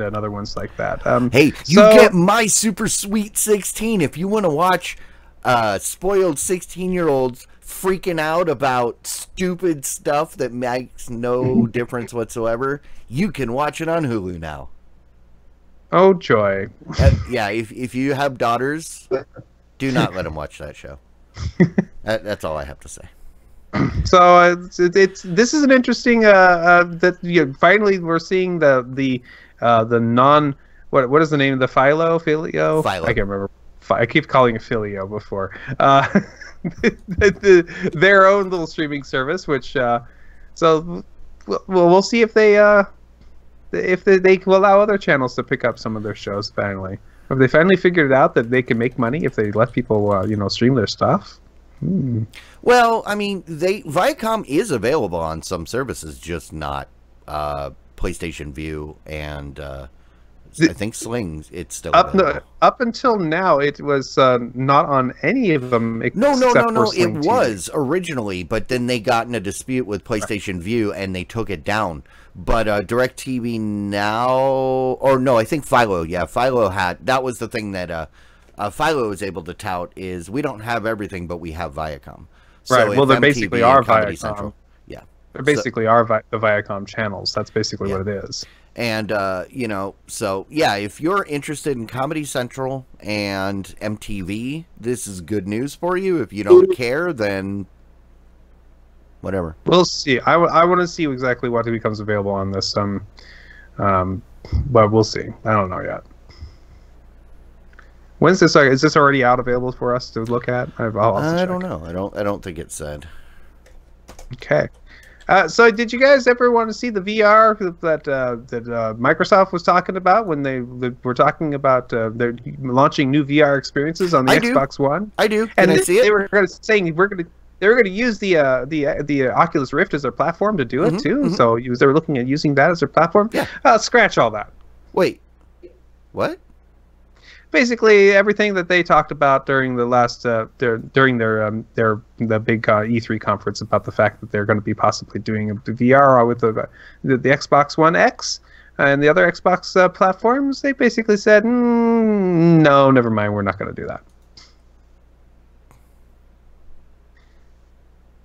and other ones like that. Hey, you get My Super Sweet 16 if you want to watch spoiled 16-year-olds freaking out about stupid stuff that makes no difference whatsoever. You can watch it on Hulu now. Oh joy! Yeah, if you have daughters, do not let them watch that show. That's all I have to say. So this is an interesting that finally we're seeing the non what is the name of the Filio? I can't remember. I keep calling it Filio before. Their own little streaming service, which so we'll see if they if they will allow other channels to pick up some of their shows finally. Have they finally figured out that they can make money if they let people, stream their stuff? Well, I mean, Viacom is available on some services, just not PlayStation View and I think Sling. It's still available. Up until now, it was not on any of them. No. It was originally, but then they got in a dispute with PlayStation View and they took it down. But DirecTV now, or no, I think Philo. Yeah, Philo had. That was the thing that Philo was able to tout is we don't have everything, but we have Viacom. So right. Well, they basically are Viacom. Central, yeah. They basically are the Viacom channels. That's basically what it is. And, so, yeah, if you're interested in Comedy Central and MTV, this is good news for you. If you don't care, then whatever. We'll see. I want to see exactly what becomes available on this. But we'll see. I don't know yet. When's this? Is this already available for us to look at? I don't know. I don't think it said. Okay. So did you guys ever want to see the VR that Microsoft was talking about when they were talking about they're launching new VR experiences on the Xbox One? I do. Can I see it? They were saying they were going to use the Oculus Rift as their platform to do it too. Mm-hmm. So they were looking at using that as their platform. Yeah. Scratch all that. Wait. What? Basically, everything that they talked about during the last during their big E3 conference about the fact that they're going to be possibly doing a VR with the Xbox One X and the other Xbox platforms, they basically said, no, never mind, we're not going to do that.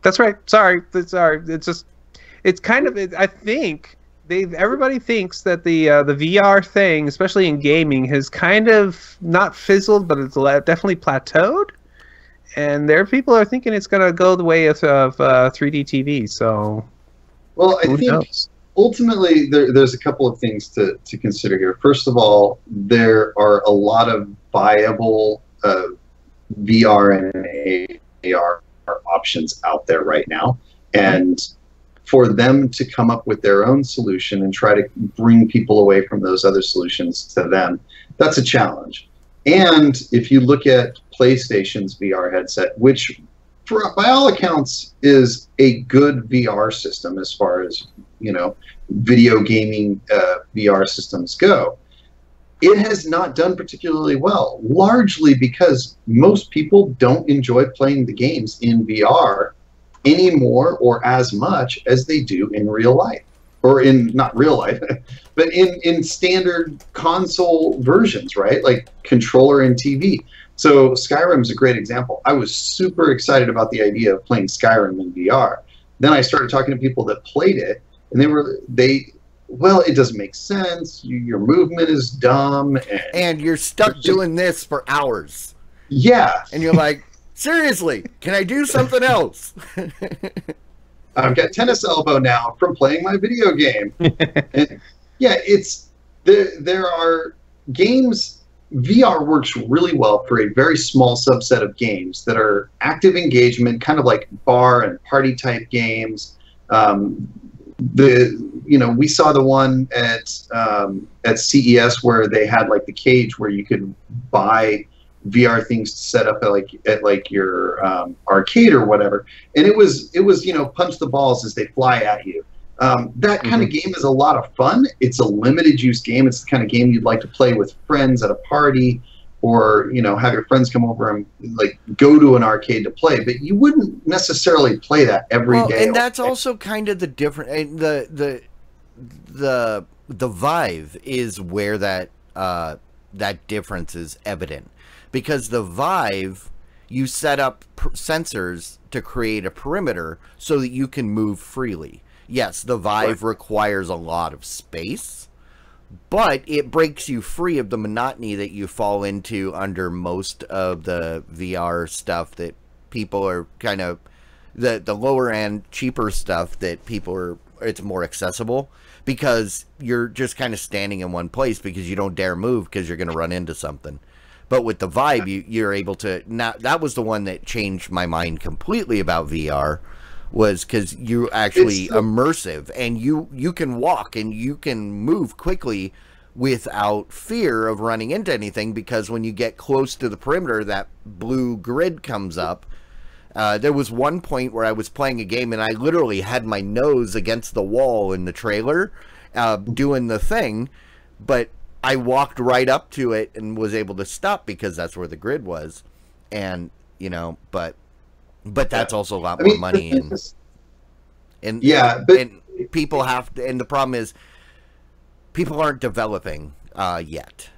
That's right. Sorry. It's kind of. I think. Everybody thinks that the VR thing, especially in gaming, has kind of not fizzled, but it's definitely plateaued. And people are thinking it's going to go the way of 3D TV. So, well, I think ultimately there's a couple of things to consider here. First of all, there are a lot of viable VR and AR options out there right now, and for them to come up with their own solution and try to bring people away from those other solutions to them, that's a challenge. And if you look at PlayStation's VR headset, which by all accounts is a good VR system as far as, video gaming VR systems go, it has not done particularly well, largely because most people don't enjoy playing the games in VR any more or as much as they do in real life, or in not real life, but in standard console versions, right? Like controller and TV. So Skyrim is a great example. I was super excited about the idea of playing Skyrim in VR. Then I started talking to people that played it, and well, it doesn't make sense. Your movement is dumb, and you're stuck doing this for hours. Yeah, and you're like, seriously, can I do something else? I've got tennis elbow now from playing my video game. And yeah, there are games. VR works really well for a very small subset of games that are active engagement, kind of like bar and party type games. We saw the one at CES where they had like the cage where you could buy VR things to set up at your arcade or whatever, and it was punch the balls as they fly at you. That kind of game is a lot of fun. It's a limited use game. It's the kind of game you'd like to play with friends at a party, or have your friends come over and go to an arcade to play. But you wouldn't necessarily play that every day. And that's also kind of the different. The Vive is where that difference is evident. Because the Vive, you set up sensors to create a perimeter so that you can move freely. Yes, the Vive requires a lot of space, but it breaks you free of the monotony that you fall into under most of the VR stuff that people are kind of, the lower end, cheaper stuff that people are, it's more accessible because you're just kind of standing in one place because you don't dare move because you're going to run into something. But with the Vive, you're able to. Now, that was the one that changed my mind completely about VR. was because you're actually It's still- immersive, and you can walk and you can move quickly without fear of running into anything, because when you get close to the perimeter, that blue grid comes up. There was one point where I was playing a game and I literally had my nose against the wall in the trailer doing the thing, but I walked right up to it and was able to stop because that's where the grid was. And, you know, but that's also a lot more money. And yeah, but and people have to, and the problem is people aren't developing yet.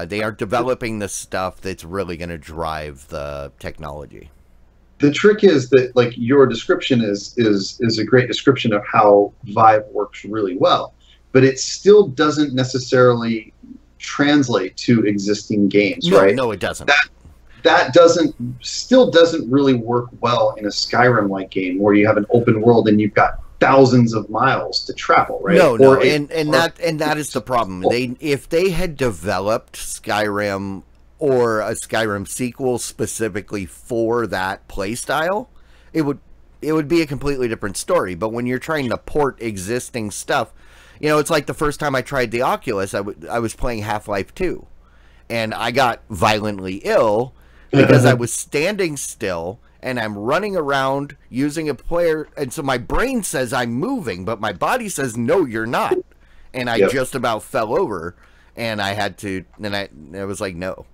They aren't developing the stuff that's really going to drive the technology. the trick is that, like, your description is a great description of how Vive works really well, but it still doesn't necessarily translate to existing games, right? No, it doesn't. That still doesn't really work well in a Skyrim-like game where you have an open world and you've got thousands of miles to travel, right? No, and that is the problem. If they had developed Skyrim or a Skyrim sequel specifically for that playstyle, it would be a completely different story. But when you're trying to port existing stuff, you know, it's like the first time I tried the Oculus, I was playing Half-Life 2, and I got violently ill because I was standing still and I'm running around using a player, and so my brain says I'm moving, but my body says no, you're not, and I just about fell over, and I had to, and I was like no,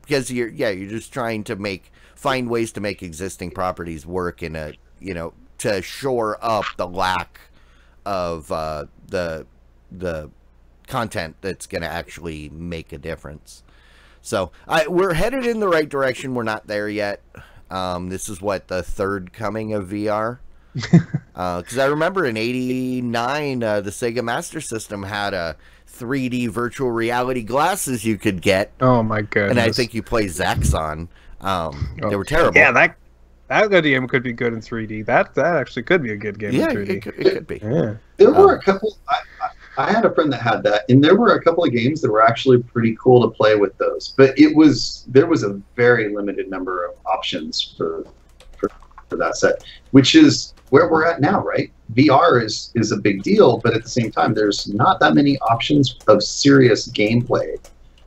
because you're just trying to find ways to make existing properties work in a, you know, to shore up the lack of the content that's going to actually make a difference. So we're headed in the right direction. We're not there yet. This is the third coming of VR. Because I remember in '89, the Sega Master System had a 3D virtual reality glasses you could get. Oh my goodness! And I think you play Zaxxon. They were terrible. Yeah, that good game could be good in 3D. That actually could be a good game in 3D. It could be. Yeah. There were a couple. I had a friend that had that, and there were a couple of games that were actually pretty cool to play with those. But there was a very limited number of options for that set, which is where we're at now, right? VR is a big deal, but at the same time, there's not that many options of serious gameplay.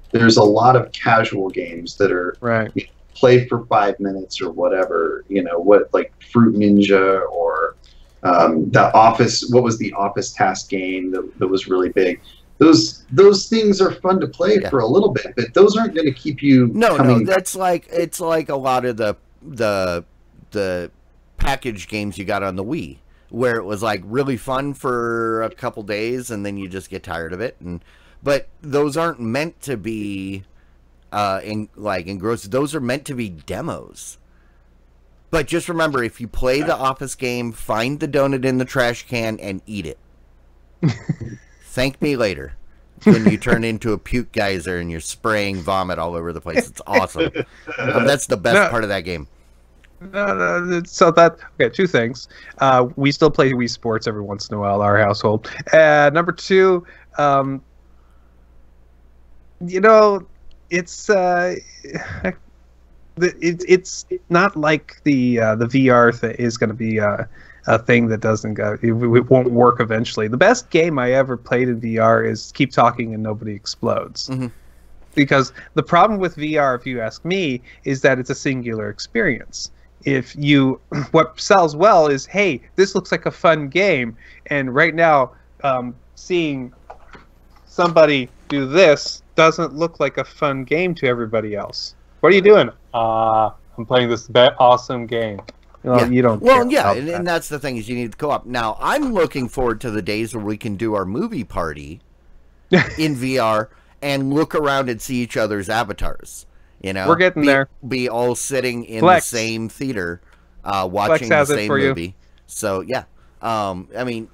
There's a lot of casual games that are right. Play for 5 minutes or whatever, you know, like Fruit Ninja or the Office. What was the Office task game that was really big? Those things are fun to play for a little bit, but those aren't going to keep you. No, it's like a lot of the package games you got on the Wii, where it was like really fun for a couple days and then you just get tired of it. But those aren't meant to be engrossed. Those are meant to be demos. But just remember, if you play the Office game, find the donut in the trash can and eat it. Thank me later when you turn into a puke geyser and you're spraying vomit all over the place. It's awesome. That's the best part of that game. No, so two things. We still play Wii Sports every once in a while, our household. Number two, you know, it's not like the VR is going to be a thing that doesn't go. It won't work eventually. The best game I ever played in VR is Keep Talking and Nobody Explodes. Mm-hmm. Because the problem with VR, if you ask me, is that it's a singular experience. What sells well is, hey, this looks like a fun game, and right now, seeing somebody do this doesn't look like a fun game to everybody else. What are you doing? I'm playing this awesome game. You don't. Well, yeah, and that's the thing, is you need co-op. Now, I'm looking forward to the days where we can do our movie party in VR and look around and see each other's avatars. You know, we're getting there. Be all sitting in the same theater, watching the same movie. So yeah, I mean,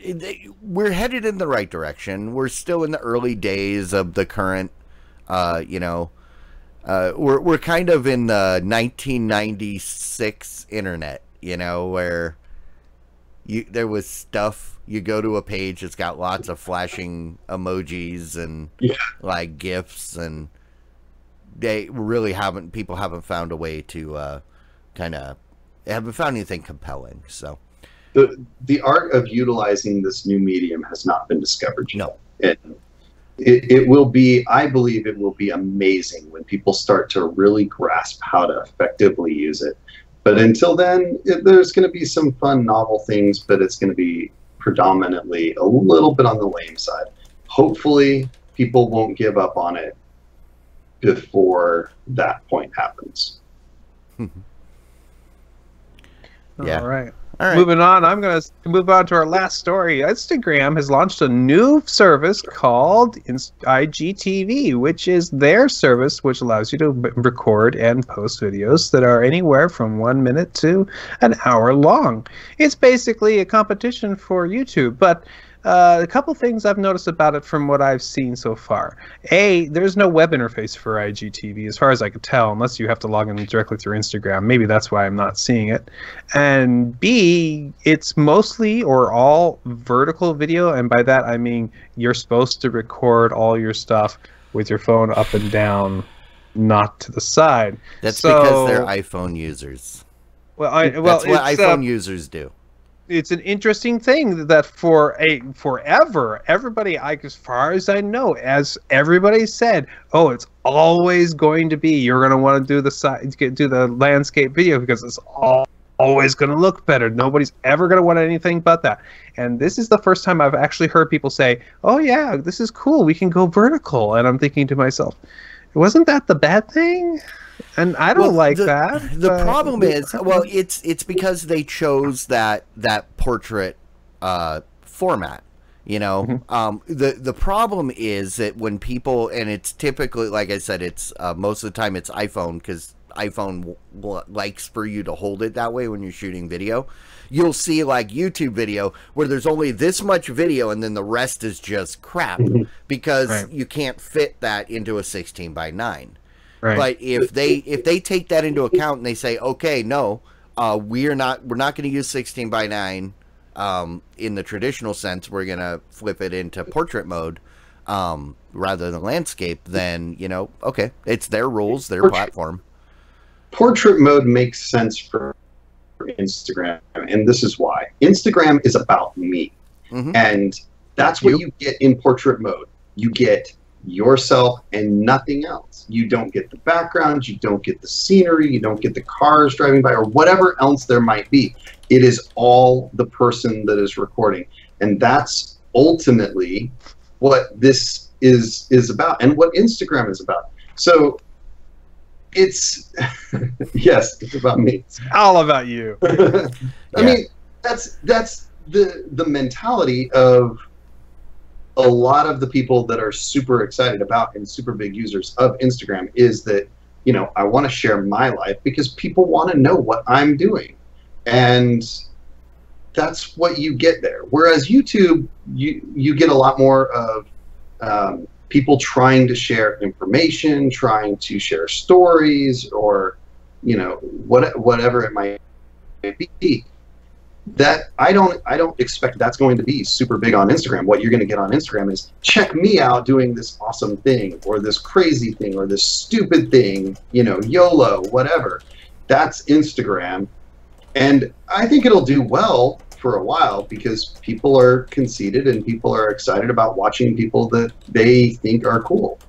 we're headed in the right direction. We're still in the early days of the current, you know, we're kind of in the 1996 internet, you know, where there was stuff. You go to a page, it's got lots of flashing emojis and like GIFs, and people haven't found a way to haven't found anything compelling. So the art of utilizing this new medium has not been discovered yet. No. And it will be, I believe it will be amazing when people start to really grasp how to effectively use it. But until then, there's going to be some fun, novel things, but it's going to be predominantly a little bit on the lame side. Hopefully, people won't give up on it before that point happens. Yeah. All right. All right. Moving on, I'm going to move on to our last story. Instagram has launched a new service called IGTV, which is their service which allows you to record and post videos that are anywhere from 1 minute to an hour long. It's basically a competition for YouTube, but a couple things I've noticed about it from what I've seen so far. A, there's no web interface for IGTV as far as I could tell, unless you have to log in directly through Instagram. Maybe that's why I'm not seeing it. And B, it's mostly or all vertical video, and by that I mean you're supposed to record all your stuff with your phone up and down, not to the side. That's because they're iPhone users. Well, That's what iPhone users do. It's an interesting thing that forever, everybody, as far as I know, as everybody said, oh, it's always going to be, you're going to want to do the landscape video because it's always going to look better. Nobody's ever going to want anything but that. And this is the first time I've actually heard people say, oh yeah, this is cool, we can go vertical. And I'm thinking to myself, wasn't that the bad thing? And I don't like that. The problem is, well, it's because they chose that portrait format. You know, the problem is that when people, and it's typically, like I said, it's most of the time it's iPhone, because iPhone likes for you to hold it that way when you're shooting video. You'll see like YouTube video where there's only this much video and then the rest is just crap because you can't fit that into a 16:9. Right. But if they take that into account and they say, okay, no, we're not going to use 16:9 in the traditional sense. We're going to flip it into portrait mode rather than landscape. Then, you know, okay, it's their rules, their platform. Portrait mode makes sense for Instagram, and this is why. Instagram is about me, and that's what you get in portrait mode. You get yourself and nothing else. You don't get the background, you don't get the scenery, you don't get the cars driving by or whatever else there might be. It is all the person that is recording, and that's ultimately what this is about and what Instagram is about. So it's yes, it's about me. It's all about you. I mean, that's the mentality of a lot of the people that are super excited about and super big users of Instagram, is that, you know, I want to share my life because people want to know what I'm doing. And that's what you get there. Whereas YouTube, you get a lot more of people trying to share information, trying to share stories, or, you know, whatever it might be. That I don't expect that's going to be super big on Instagram. What you're going to get on Instagram is, check me out doing this awesome thing, or this crazy thing, or this stupid thing, you know, YOLO, whatever. That's Instagram. And I think it'll do well for a while because people are conceited and people are excited about watching people that they think are cool.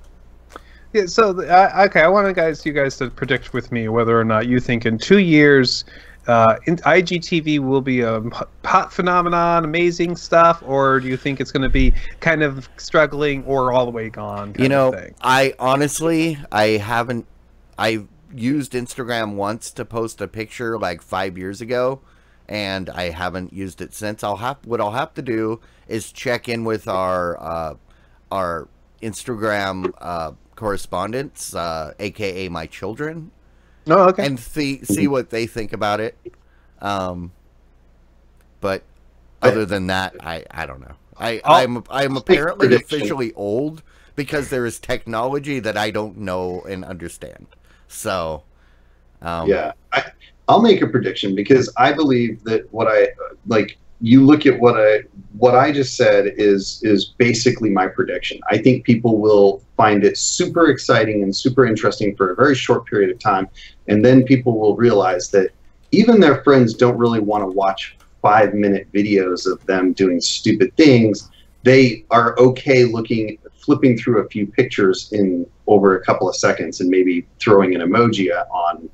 Yeah, so okay, I want you guys to predict with me whether or not you think in 2 years IGTV will be a hot phenomenon, amazing stuff, or do you think it's going to be kind of struggling or all the way gone? You know, I honestly, I've used Instagram once to post a picture like 5 years ago, and I haven't used it since. What I'll have to do is check in with our Instagram correspondents, aka my children. Oh, okay. And see what they think about it. But other than that, I don't know. I'm apparently officially old because there is technology that I don't know and understand. So yeah, I'll make a prediction because I believe that you look at what I just said is basically my prediction. I think people will find it super exciting and super interesting for a very short period of time, and then people will realize that even their friends don't really want to watch 5-minute videos of them doing stupid things, they are okay flipping through a few pictures in over a couple of seconds and maybe throwing an emoji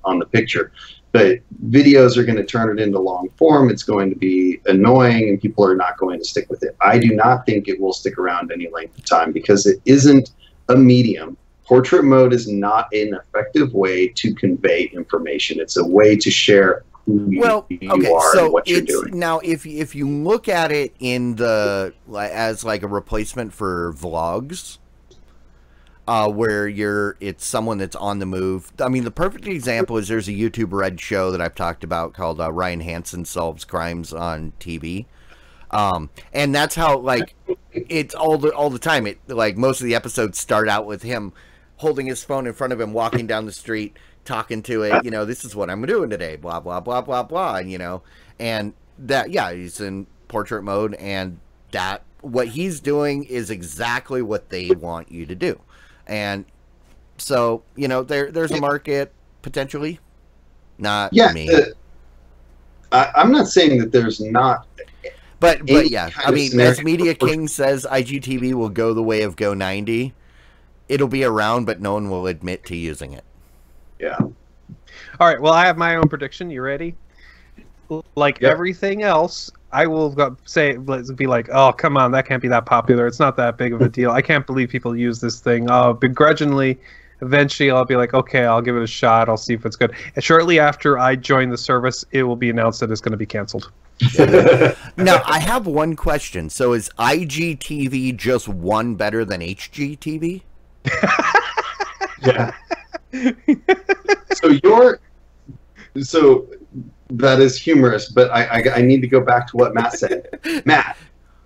on the picture. But videos are going to turn it into long form. It's going to be annoying, and people are not going to stick with it. I do not think it will stick around any length of time because it isn't a medium. Portrait mode is not an effective way to convey information. It's a way to share who you are and what you're doing. Now, if you look at it as like a replacement for vlogs, where it's someone that's on the move. I mean, the perfect example is there's a YouTube Red show that I've talked about called Ryan Hansen Solves Crimes on TV. And that's how, like, it's all the time. It, like, most of the episodes start out with him holding his phone in front of him, walking down the street, talking to it, this is what I'm doing today, blah, blah, blah, blah, blah, and that, he's in portrait mode, and that, what he's doing is exactly what they want you to do. And so, there's a market, potentially, not me. I'm not saying that there's not... But yeah, I mean, as Media King says, IGTV will go the way of Go90. It'll be around, but no one will admit to using it. Yeah. All right, well, I have my own prediction. You ready? Like everything else, I will be like, oh, come on, that can't be that popular. It's not that big of a deal. I can't believe people use this thing. Begrudgingly, eventually I'll be like, okay, I'll give it a shot. I'll see if it's good. And shortly after I join the service, it will be announced that it's going to be canceled. Now, I have one question. So is IGTV just one better than HGTV? Yeah. So that is humorous, but I need to go back to what Matt said. Matt,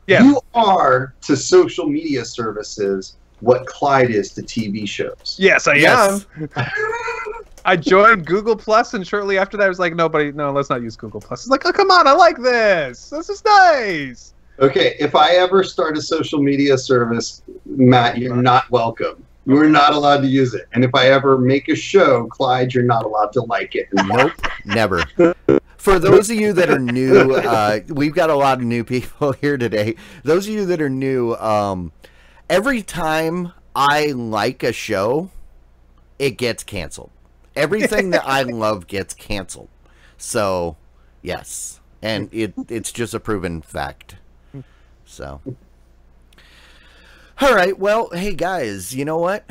you are to social media services what Clyde is to TV shows. Yes, I am. I joined Google Plus, and shortly after that, I was like, no, let's not use Google Plus. It's like, oh, come on, I like this. This is nice. Okay, if I ever start a social media service, Matt, you're not welcome. You are not allowed to use it. And if I ever make a show, Clyde, you're not allowed to like it. Nope, never. For those of you that are new, we've got a lot of new people here today. Those of you that are new, every time I like a show, it gets canceled. Everything that I love gets canceled. So, yes. And it's just a proven fact. So. All right. Well, hey, guys, you know what?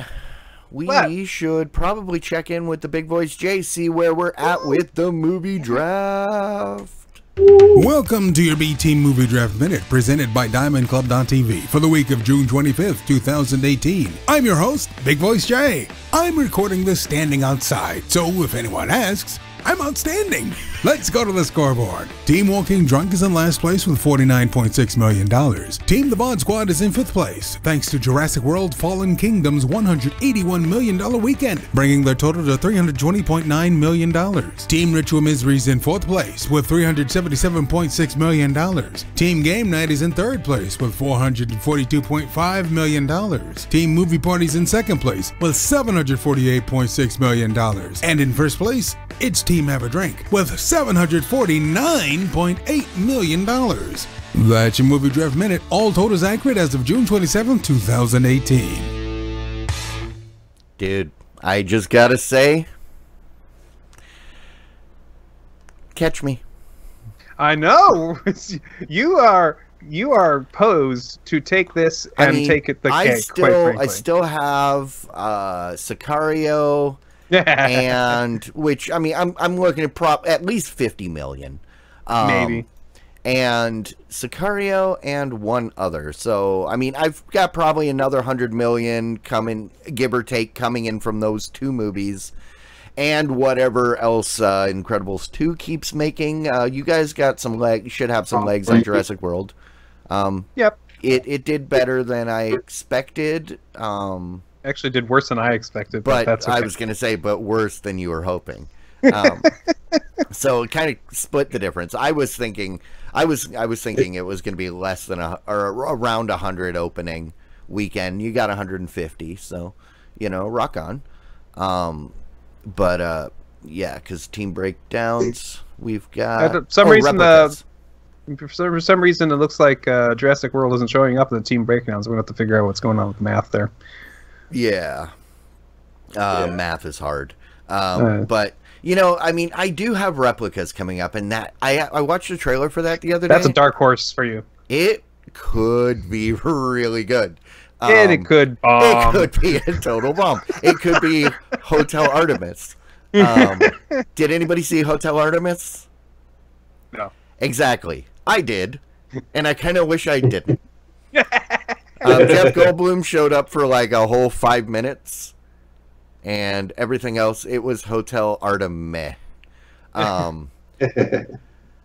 We should probably check in with the Big Voice Jay, see where we're at with the movie draft. Welcome to your BT Movie Draft Minute, presented by DiamondClub.tv for the week of June 25th, 2018. I'm your host, Big Voice Jay. I'm recording this standing outside, so if anyone asks, I'm outstanding. Let's go to the scoreboard. Team Walking Drunk is in last place with $49.6 million. Team The VOD Squad is in 5th place, thanks to Jurassic World Fallen Kingdom's $181 million weekend, bringing their total to $320.9 million. Team Ritual Misery is in 4th place with $377.6 million. Team Game Night is in 3rd place with $442.5 million. Team Movie Party is in 2nd place with $748.6 million. And in 1st place, it's Team Have a Drink with $749.8 million. That's your Movie Draft Minute. All totals accurate as of June 27, 2018. Dude, I just gotta say, catch me. I know. You are posed to take this and take it the cake, quite frankly. I still have Sicario. And which, I mean, I'm looking at least 50 million, maybe, and Sicario and one other. So I mean, I've got probably another 100 million coming, give or take, coming in from those two movies, and whatever else Incredibles 2 keeps making. You guys got some legs, should have some legs on Jurassic World. Yep, it did better than I expected. Actually did worse than I expected, but that's okay. I was going to say, but worse than you were hoping. So it kind of split the difference. I was thinking it was going to be less than or around 100 opening weekend. You got 150, so rock on. But yeah, because team breakdowns, we've got for some reason For some reason, it looks like Jurassic World isn't showing up in the team breakdowns. So we're going to have to figure out what's going on with the math there. Yeah. Math is hard. But, I mean, I do have replicas coming up, and that I watched a trailer for that the other day. That's a dark horse for you. It could be really good. And it could bomb. It could be a total bomb. It could be Hotel Artemis. Did anybody see Hotel Artemis? No. Exactly. I did. And I kind of wish I didn't. Jeff Goldblum showed up for like a whole 5 minutes. And everything else, it was Hotel Artemis.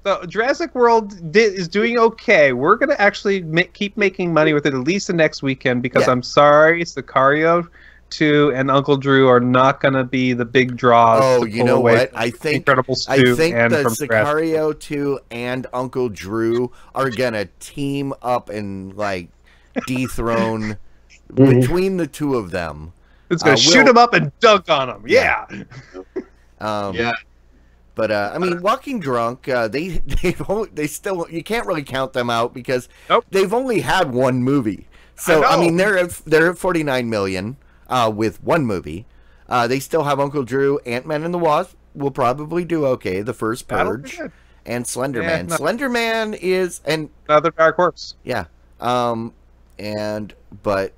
So Jurassic World is doing okay. We're going to actually keep making money with it at least the next weekend because I'm sorry, Sicario 2 and Uncle Drew are not going to be the big draws. Oh, you know what? I think the Sicario 2 and Uncle Drew are going to team up and like dethrone between the two of them. It's going to shoot them up and dunk on them. Yeah. Yeah. But I mean, Walking Drunk, they still, you can't really count them out because they've only had one movie. So I mean, they're at 49 million with one movie. They still have Uncle Drew, Ant-Man and the Wasp will probably do okay. The First Purge and Slender Man. Slender Man is another dark horse. Yeah. But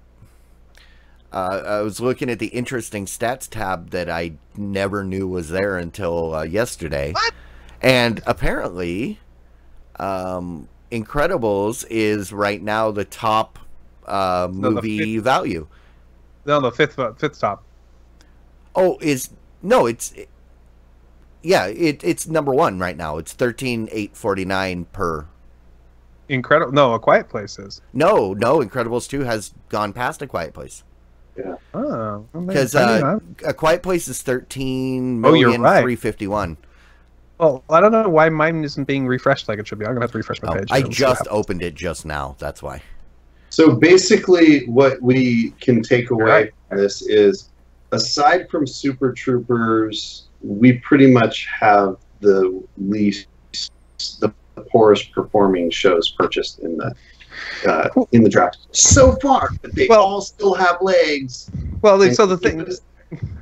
I was looking at the interesting stats tab that I never knew was there until yesterday. What? And apparently, Incredibles is right now the top movie value. No, the fifth top. Oh, it's number one right now. It's 13,849 per. A Quiet Place is. No, Incredibles 2 has gone past A Quiet Place. Yeah. Oh, because A Quiet Place is 13,351,000. Well, I don't know why mine isn't being refreshed like it should be. I'm gonna have to refresh my page. I just opened it just now. That's why. So basically, what we can take away from this is, aside from Super Troopers, we pretty much have the poorest performing shows purchased in the draft so far, but they all still have legs. Well, so the thing,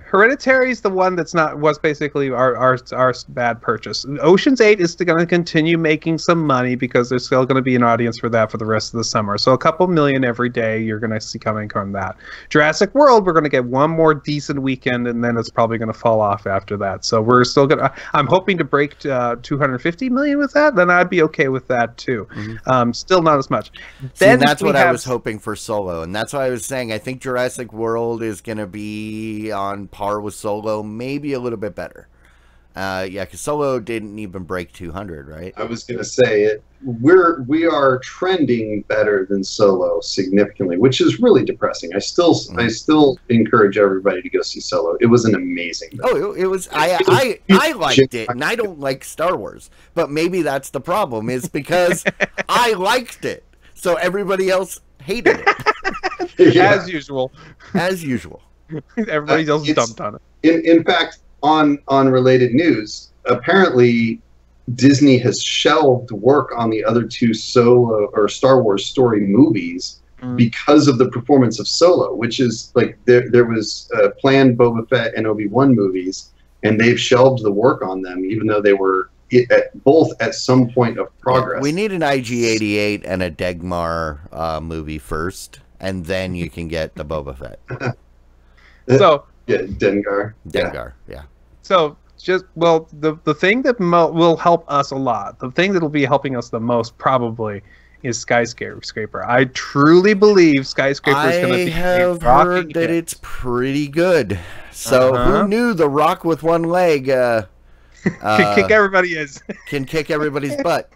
Hereditary is the one was basically our bad purchase. Ocean's 8 is going to continue making some money because there's still going to be an audience for that for the rest of the summer. So a couple million every day you're going to see coming from that. Jurassic World, we're going to get one more decent weekend, and then it's probably going to fall off after that. So we're still going to. I'm hoping to break 250 million with that. Then I'd be okay with that too. Mm-hmm. Still not as much. Then that's what I was hoping for Solo, and that's why I was saying I think Jurassic World is going to be on par with Solo, maybe a little bit better. Because Solo didn't even break 200, right? I was going to say we are trending better than Solo significantly, which is really depressing. I still encourage everybody to go see Solo. It was an amazing movie. Oh, it was. I liked it, and I don't like Star Wars, but maybe that's the problem. Is because I liked it, so everybody else hated it. As usual. As usual. Everybody else dumped on it. In fact, on related news, apparently Disney has shelved work on the other two Solo or Star Wars story movies because of the performance of Solo, which is like there was planned Boba Fett and Obi-Wan movies, and they've shelved the work on them, even though they were both at some point of progress. We need an IG-88 and a Dagmar movie first, and then you can get the Boba Fett. So Dengar. Yeah. So the thing that will help us a lot, the thing that'll be helping us the most probably is Skyscraper. I truly believe Skyscraper is going to be. I have heard that it's pretty good. So who knew The Rock with one leg can kick everybody's butt.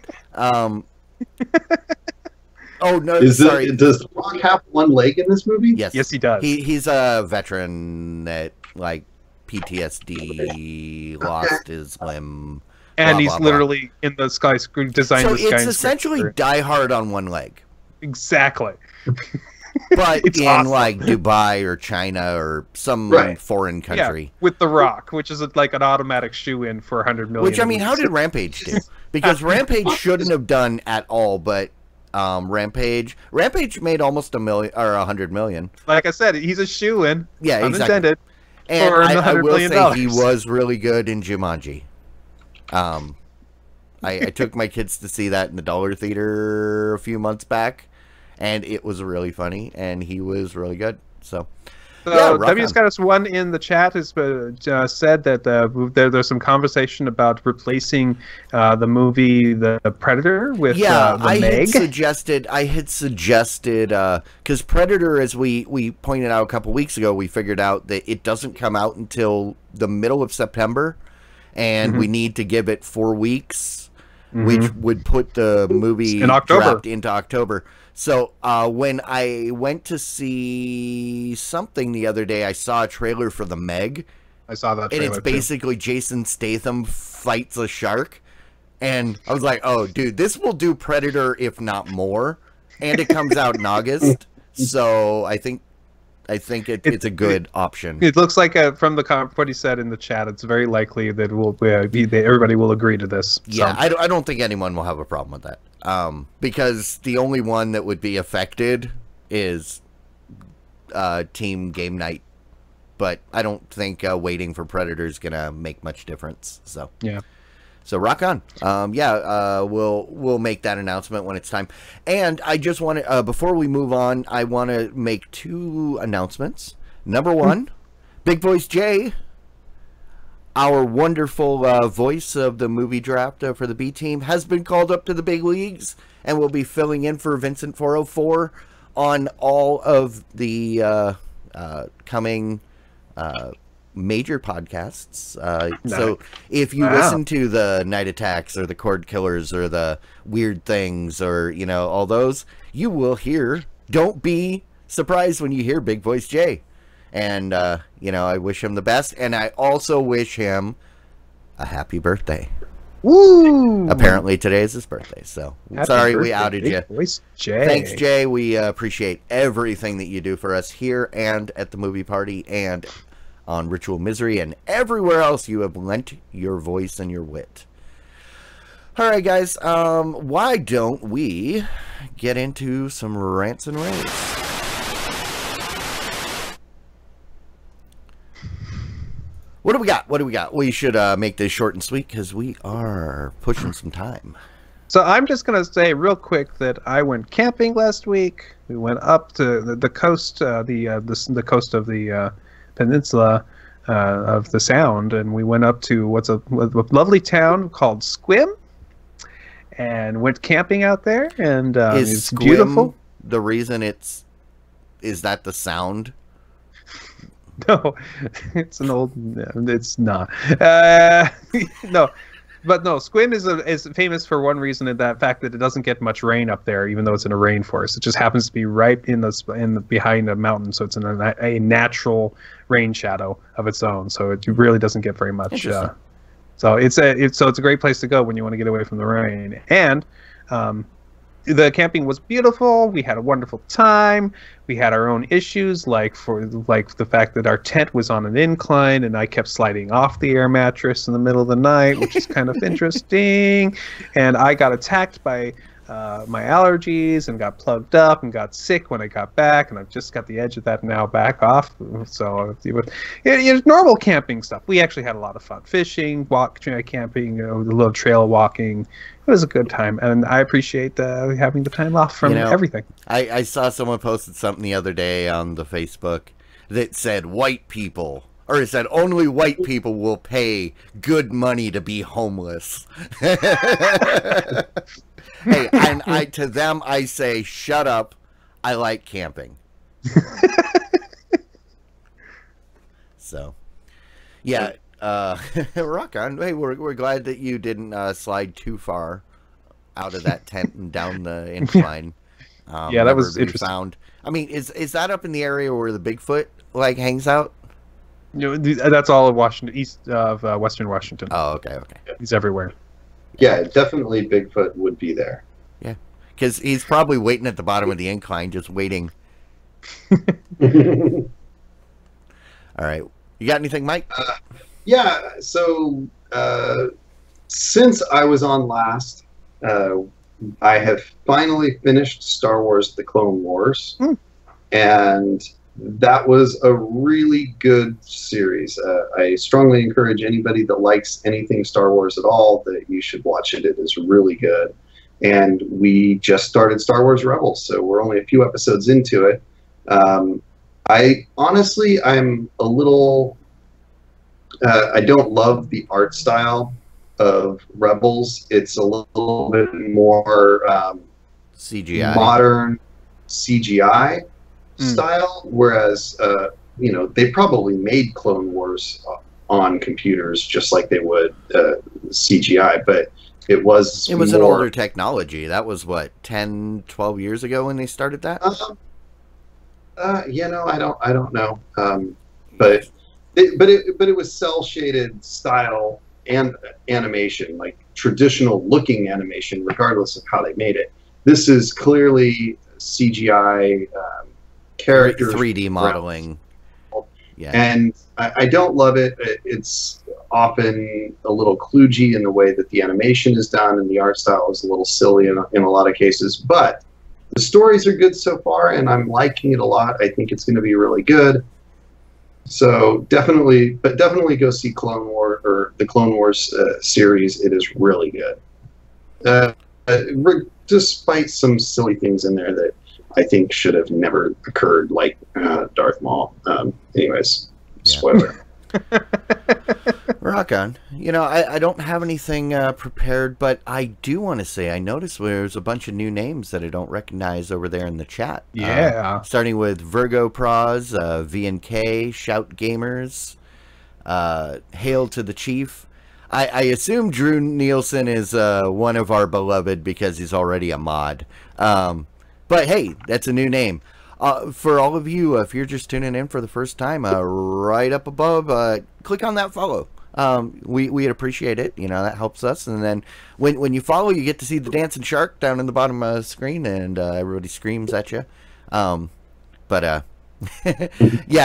Oh no! Does The Rock have one leg in this movie? Yes, he does. He's a veteran that like PTSD, lost his limb, and he's literally in the skyscraper design. So it's essentially Die Hard on one leg. Exactly. but It's in awesome. like Dubai or China or some Right. foreign country. Yeah, with The Rock, which is like an automatic shoe-in for 100 million. Which, I mean, how did Rampage do? Because Rampage shouldn't have done at all, but Rampage made almost $1 million or $100 million. Like I said, he's a shoe-in. Yeah, exactly. Unintended. And For I $100 will million. say he was really good in Jumanji. I took my kids to see that in the Dollar Theater a few months back, and it was really funny, and he was really good. So, yeah, rock W on. Scottus one in the chat has said that there's some conversation about replacing the movie The Predator with Yeah, the I Meg. had suggested because Predator, as we pointed out a couple weeks ago, we figured out that it doesn't come out until the middle of September, and we need to give it 4 weeks, which would put the movie In October. dropped into October. So when I went to see something the other day, I saw a trailer for the Meg. I saw that And trailer it's too. basically Jason Statham fights a shark. And I was like, oh, dude, this will do Predator, if not more. And it comes out in August. So I think it's a good option. It looks like from what he said in the chat, it's very likely that everybody will agree to this. Yeah, So, I don't think anyone will have a problem with that. Because the only one that would be affected is Team Game Night. But I don't think waiting for Predator is going to make much difference. So yeah. So rock on. We'll make that announcement when it's time. And I just want to, before we move on, I want to make 2 announcements. Number 1, Big Voice Jay, our wonderful voice of the movie draft for the B team, has been called up to the big leagues and will be filling in for Vincent 404 on all of the coming major podcasts. So if you listen to the Night Attacks or the Cord Killers or the Weird Things or, all those, you will hear, don't be surprised when you hear Big Voice Jay. And, I wish him the best. And I also wish him a happy birthday. Woo! Apparently today is his birthday. So Happy sorry birthday, we outed Big you. Voice Jay. Thanks, Jay. We appreciate everything that you do for us here and at the movie party and on Ritual Misery and everywhere else you have lent your voice and your wit. All right, guys. Why don't we get into some rants and raves? What do we got? We should make this short and sweet because we are pushing some time. So I'm just going to say real quick that I went camping last week. We went up to the coast, the coast of the peninsula of the Sound, and we went up to what's a lovely town called Squim, and went camping out there. And it's Squim beautiful. The reason is that the Sound? No, it's an old. It's not. No. But no, Squim is famous for one reason, and that fact that it doesn't get much rain up there, even though it's in a rainforest. It just happens to be right behind a mountain, so it's in a natural rain shadow of its own. So it really doesn't get very much. So it's a great place to go when you want to get away from the rain. And the camping was beautiful. We had a wonderful time. We had our own issues, like the fact that our tent was on an incline, and I kept sliding off the air mattress in the middle of the night, which is kind of interesting. And I got attacked by my allergies and got plugged up and got sick when I got back, and I've just got the edge of that now back off. So it's normal camping stuff. We actually had a lot of fun fishing, camping, a little trail walking. It was a good time, and I appreciate having the time off from everything. I saw someone posted something the other day on the Facebook that said white people, or it said only white people will pay good money to be homeless. Hey, and to them I say, shut up. I like camping. So, yeah. Rock on. Hey, we're glad that you didn't slide too far out of that tent and down the incline. Yeah, that was interesting. Found. I mean, is that up in the area where the Bigfoot hangs out? That's all of Washington, east of Western Washington. Oh, okay. He's everywhere. Yeah, definitely Bigfoot would be there. Yeah, because he's probably waiting at the bottom of the incline, just waiting All right. You got anything, Mike? Yeah. So since I was on last, I have finally finished Star Wars: The Clone Wars, and that was a really good series. I strongly encourage anybody that likes anything Star Wars at all that you should watch it. It is really good. And we just started Star Wars Rebels, so we're only a few episodes into it. I'm a little. I don't love the art style of Rebels. It's a little bit more CGI, modern CGI style, whereas they probably made Clone Wars on computers just like they would CGI, but it was an older technology. That was what, 10, 12 years ago when they started that? I don't know. But it was cell shaded style and animation, like traditional looking animation, regardless of how they made it. This is clearly CGI characters, 3D modeling. Yeah, and I don't love it. It's often a little kludgy in the way that the animation is done, and the art style is a little silly in a lot of cases. But the stories are good so far, and I'm liking it a lot. I think it's going to be really good. So definitely go see Clone War or the Clone Wars series. It is really good, despite some silly things in there that I think should have never occurred, like Darth Maul. Anyways, spoiler. Rock on. I don't have anything prepared, but I do want to say I noticed there's a bunch of new names that I don't recognize over there in the chat. Yeah. Starting with Virgo Pros, V&K, Shout Gamers, Hail to the Chief. I assume Drew Nielsen is one of our beloved because he's already a mod. But hey, that's a new name. For all of you, if you're just tuning in for the first time, right up above, click on that follow. We'd appreciate it. That helps us. And then when you follow, you get to see the dancing shark down in the bottom of the screen, and everybody screams at you. Yeah,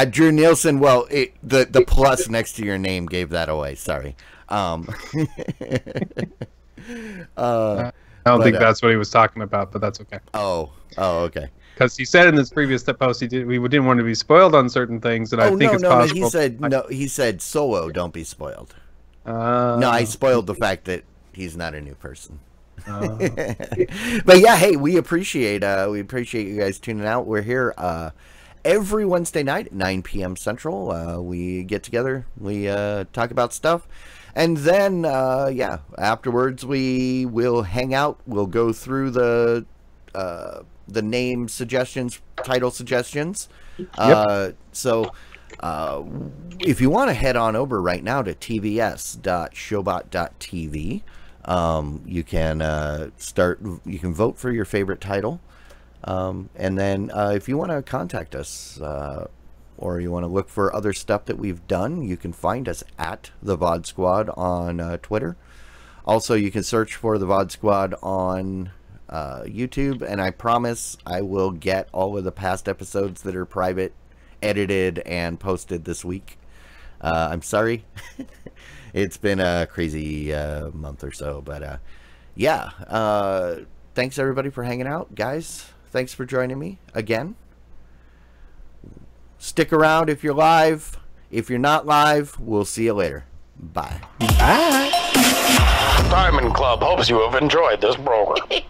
Drew Nielsen. Well, the plus next to your name gave that away. Sorry. I don't think that's what he was talking about, but that's okay. Oh, okay. Because he said in this previous post we didn't want to be spoiled on certain things, and I think it's possible. He said Solo, don't be spoiled. No, I spoiled the fact that he's not a new person. But yeah, hey, we appreciate you guys tuning out. We're here every Wednesday night at 9 p.m. Central. We get together, we talk about stuff. And then, afterwards we will hang out. We'll go through the name suggestions, title suggestions. Yep. So if you want to head on over right now to tvs.showbot.tv, you can vote for your favorite title. And then if you want to contact us, or you want to look for other stuff that we've done, you can find us at the VOD Squad on Twitter. Also, you can search for the VOD Squad on YouTube, and I promise I will get all of the past episodes that are private edited and posted this week. I'm sorry. It's been a crazy month or so, but thanks everybody for hanging out. Guys, thanks for joining me again. Stick around if you're live. If you're not live, we'll see you later. Bye. Bye. Diamond Club hopes you have enjoyed this program.